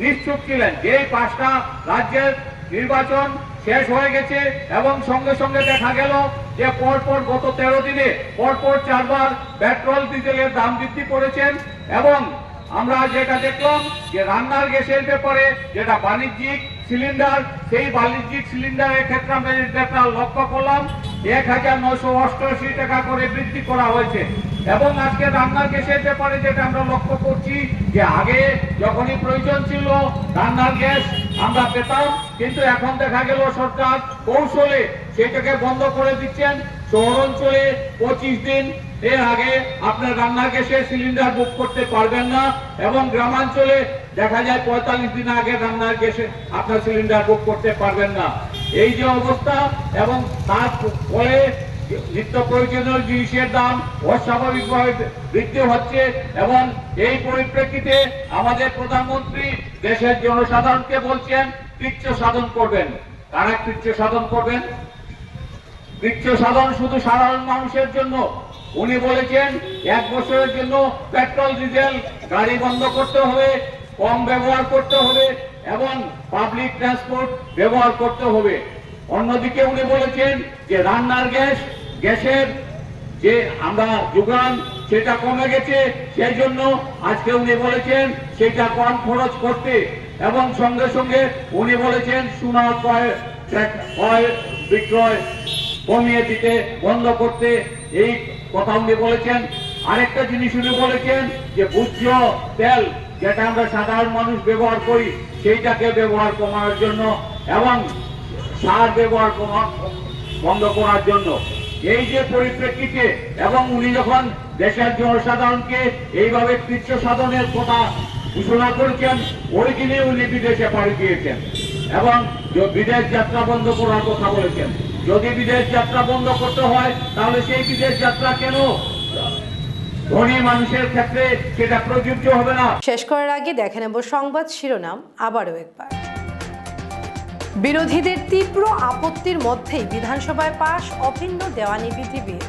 নিশ্চুপ ছিলেন। যে 5টা রাজ্যের নির্বাচন শেষ হয়ে গেছে এবং সঙ্গে সঙ্গে দেখা গেল যে পরপর গত 13 দিনে পরপর 4 বার পেট্রোল ডিজেলের দাম বৃদ্ধি করেছেন। এবং আমরা যেটা দেখলাম যে রান্নার গ্যাসের ব্যাপারে যেটা বাণিজ্যিক সিলিন্ডার, সেই বাণিজ্যিক সিলিন্ডারের ক্ষেত্রে আমরা যেটা লক্ষ্য করলাম 1988 টাকা করে বৃদ্ধি করা হয়েছে। এবং আজকে রান্নার গ্যাসের ব্যাপারে যেটা আমরা লক্ষ্য করছি যে আগে যখনই প্রয়োজন ছিল রান্নার গ্যাস আমরা পেতাম, কিন্তু এখন দেখা গেল সরকার কৌশলে সেটাকে বন্ধ করে দিচ্ছেন। শহর অঞ্চলে 25 দিন এর আগে আপনার রান্নার গ্যাসের সিলিন্ডার বুক করতে পারবেন না এবং গ্রামাঞ্চলে দেখা যায় 45 দিন আগে রান্নার গ্যাসে আপনার সিলিন্ডার বুক করতে পারবেন না। এই যে অবস্থা এবং তার ফলে নিত্য প্রয়োজনীয় জিনিসের দাম অস্বাভাবিকভাবে বৃদ্ধি হচ্ছে এবং এই পরিপ্রেক্ষিতে আমাদের প্রধানমন্ত্রী দেশের জনসাধারণকে বলছেন কৃচ্ছ সাধন করবেন। কারা কৃচ্ছ সাধন করবেন? কৃচ্ছ সাধন শুধু সাধারণ মানুষের জন্য। উনি বলেছেন 1 বছরের জন্য পেট্রোল ডিজেল গাড়ি বন্ধ করতে হবে, কম ব্যবহার করতে হবে এবং পাবলিক ট্রান্সপোর্ট ব্যবহার করতে হবে। অন্যদিকে উনি বলেছেন যে রান্নার গ্যাসের যে আমরা যোগান সেটা কমে গেছে, সেই জন্য আজকে উনি বলেছেন সেটা কম খরচ করতে এবং সঙ্গে সঙ্গে উনি বলেছেন সোনার ক্রয় বিক্রয় কমিয়ে দিতে, বন্ধ করতে, এই কথা উনি বলেছেন। আরেকটা জিনিস উনি বলেছেন যে ভোজ্য তেল যেটা আমরা সাধারণ মানুষ ব্যবহার করি সেইটাকে ব্যবহার কমানোর জন্য এবং সার ব্যবহার বন্ধ করার জন্য। এই যে পরিপ্রেক্ষিতে এবং উনি যখন দেশের জনসাধারণকে এইভাবে কৃচ্ছ সাধনের কথা ঘোষণা করেছেন, ওই দিনে উনি বিদেশে পাড়ি দিয়েছেন এবং বিদেশ যাত্রা বন্ধ করার কথা বলেছেন। যদি বিদেশ যাত্রা বন্ধ করতে হয় তাহলে সেই বিদেশ যাত্রা কেন ধনী মানুষের ক্ষেত্রে সেটা প্রযোজ্য হবে না? শেষ করার আগে দেখে নেব সংবাদ শিরোনাম আবারও একবার। বিরোধীদের তীব্র আপত্তির মধ্যেই বিধানসভায় পাশ অভিন্ন দেওয়ানি বিধি বিল।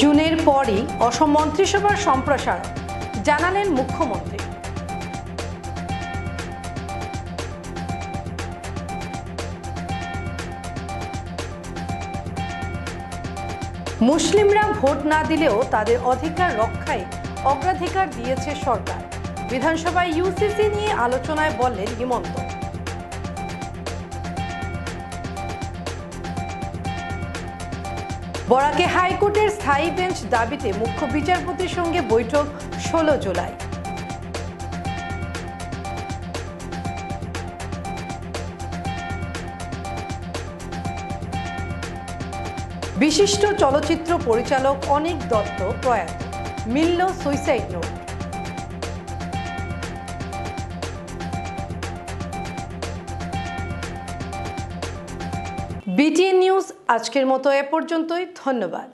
জুনের পরই অসম মন্ত্রিসভার সম্প্রসারণ, জানালেন মুখ্যমন্ত্রী। মুসলিমরা ভোট না দিলেও তাদের অধিকার রক্ষায় অগ্রাধিকার দিয়েছে সরকার। বিধানসভায় ইউসিসি নিয়ে আলোচনায় বললেন হিমন্ত। বরাকে হাইকোর্টের স্থায়ী বেঞ্চ দাবিতে মুখ্য বিচারপতির সঙ্গে বৈঠক 16 জুলাই। বিশিষ্ট চলচ্চিত্র পরিচালক অনিক দত্ত প্রয়াত, মিলল সুইসাইড নোট। BTN নিউজ আজকের মতো এ পর্যন্তই। ধন্যবাদ।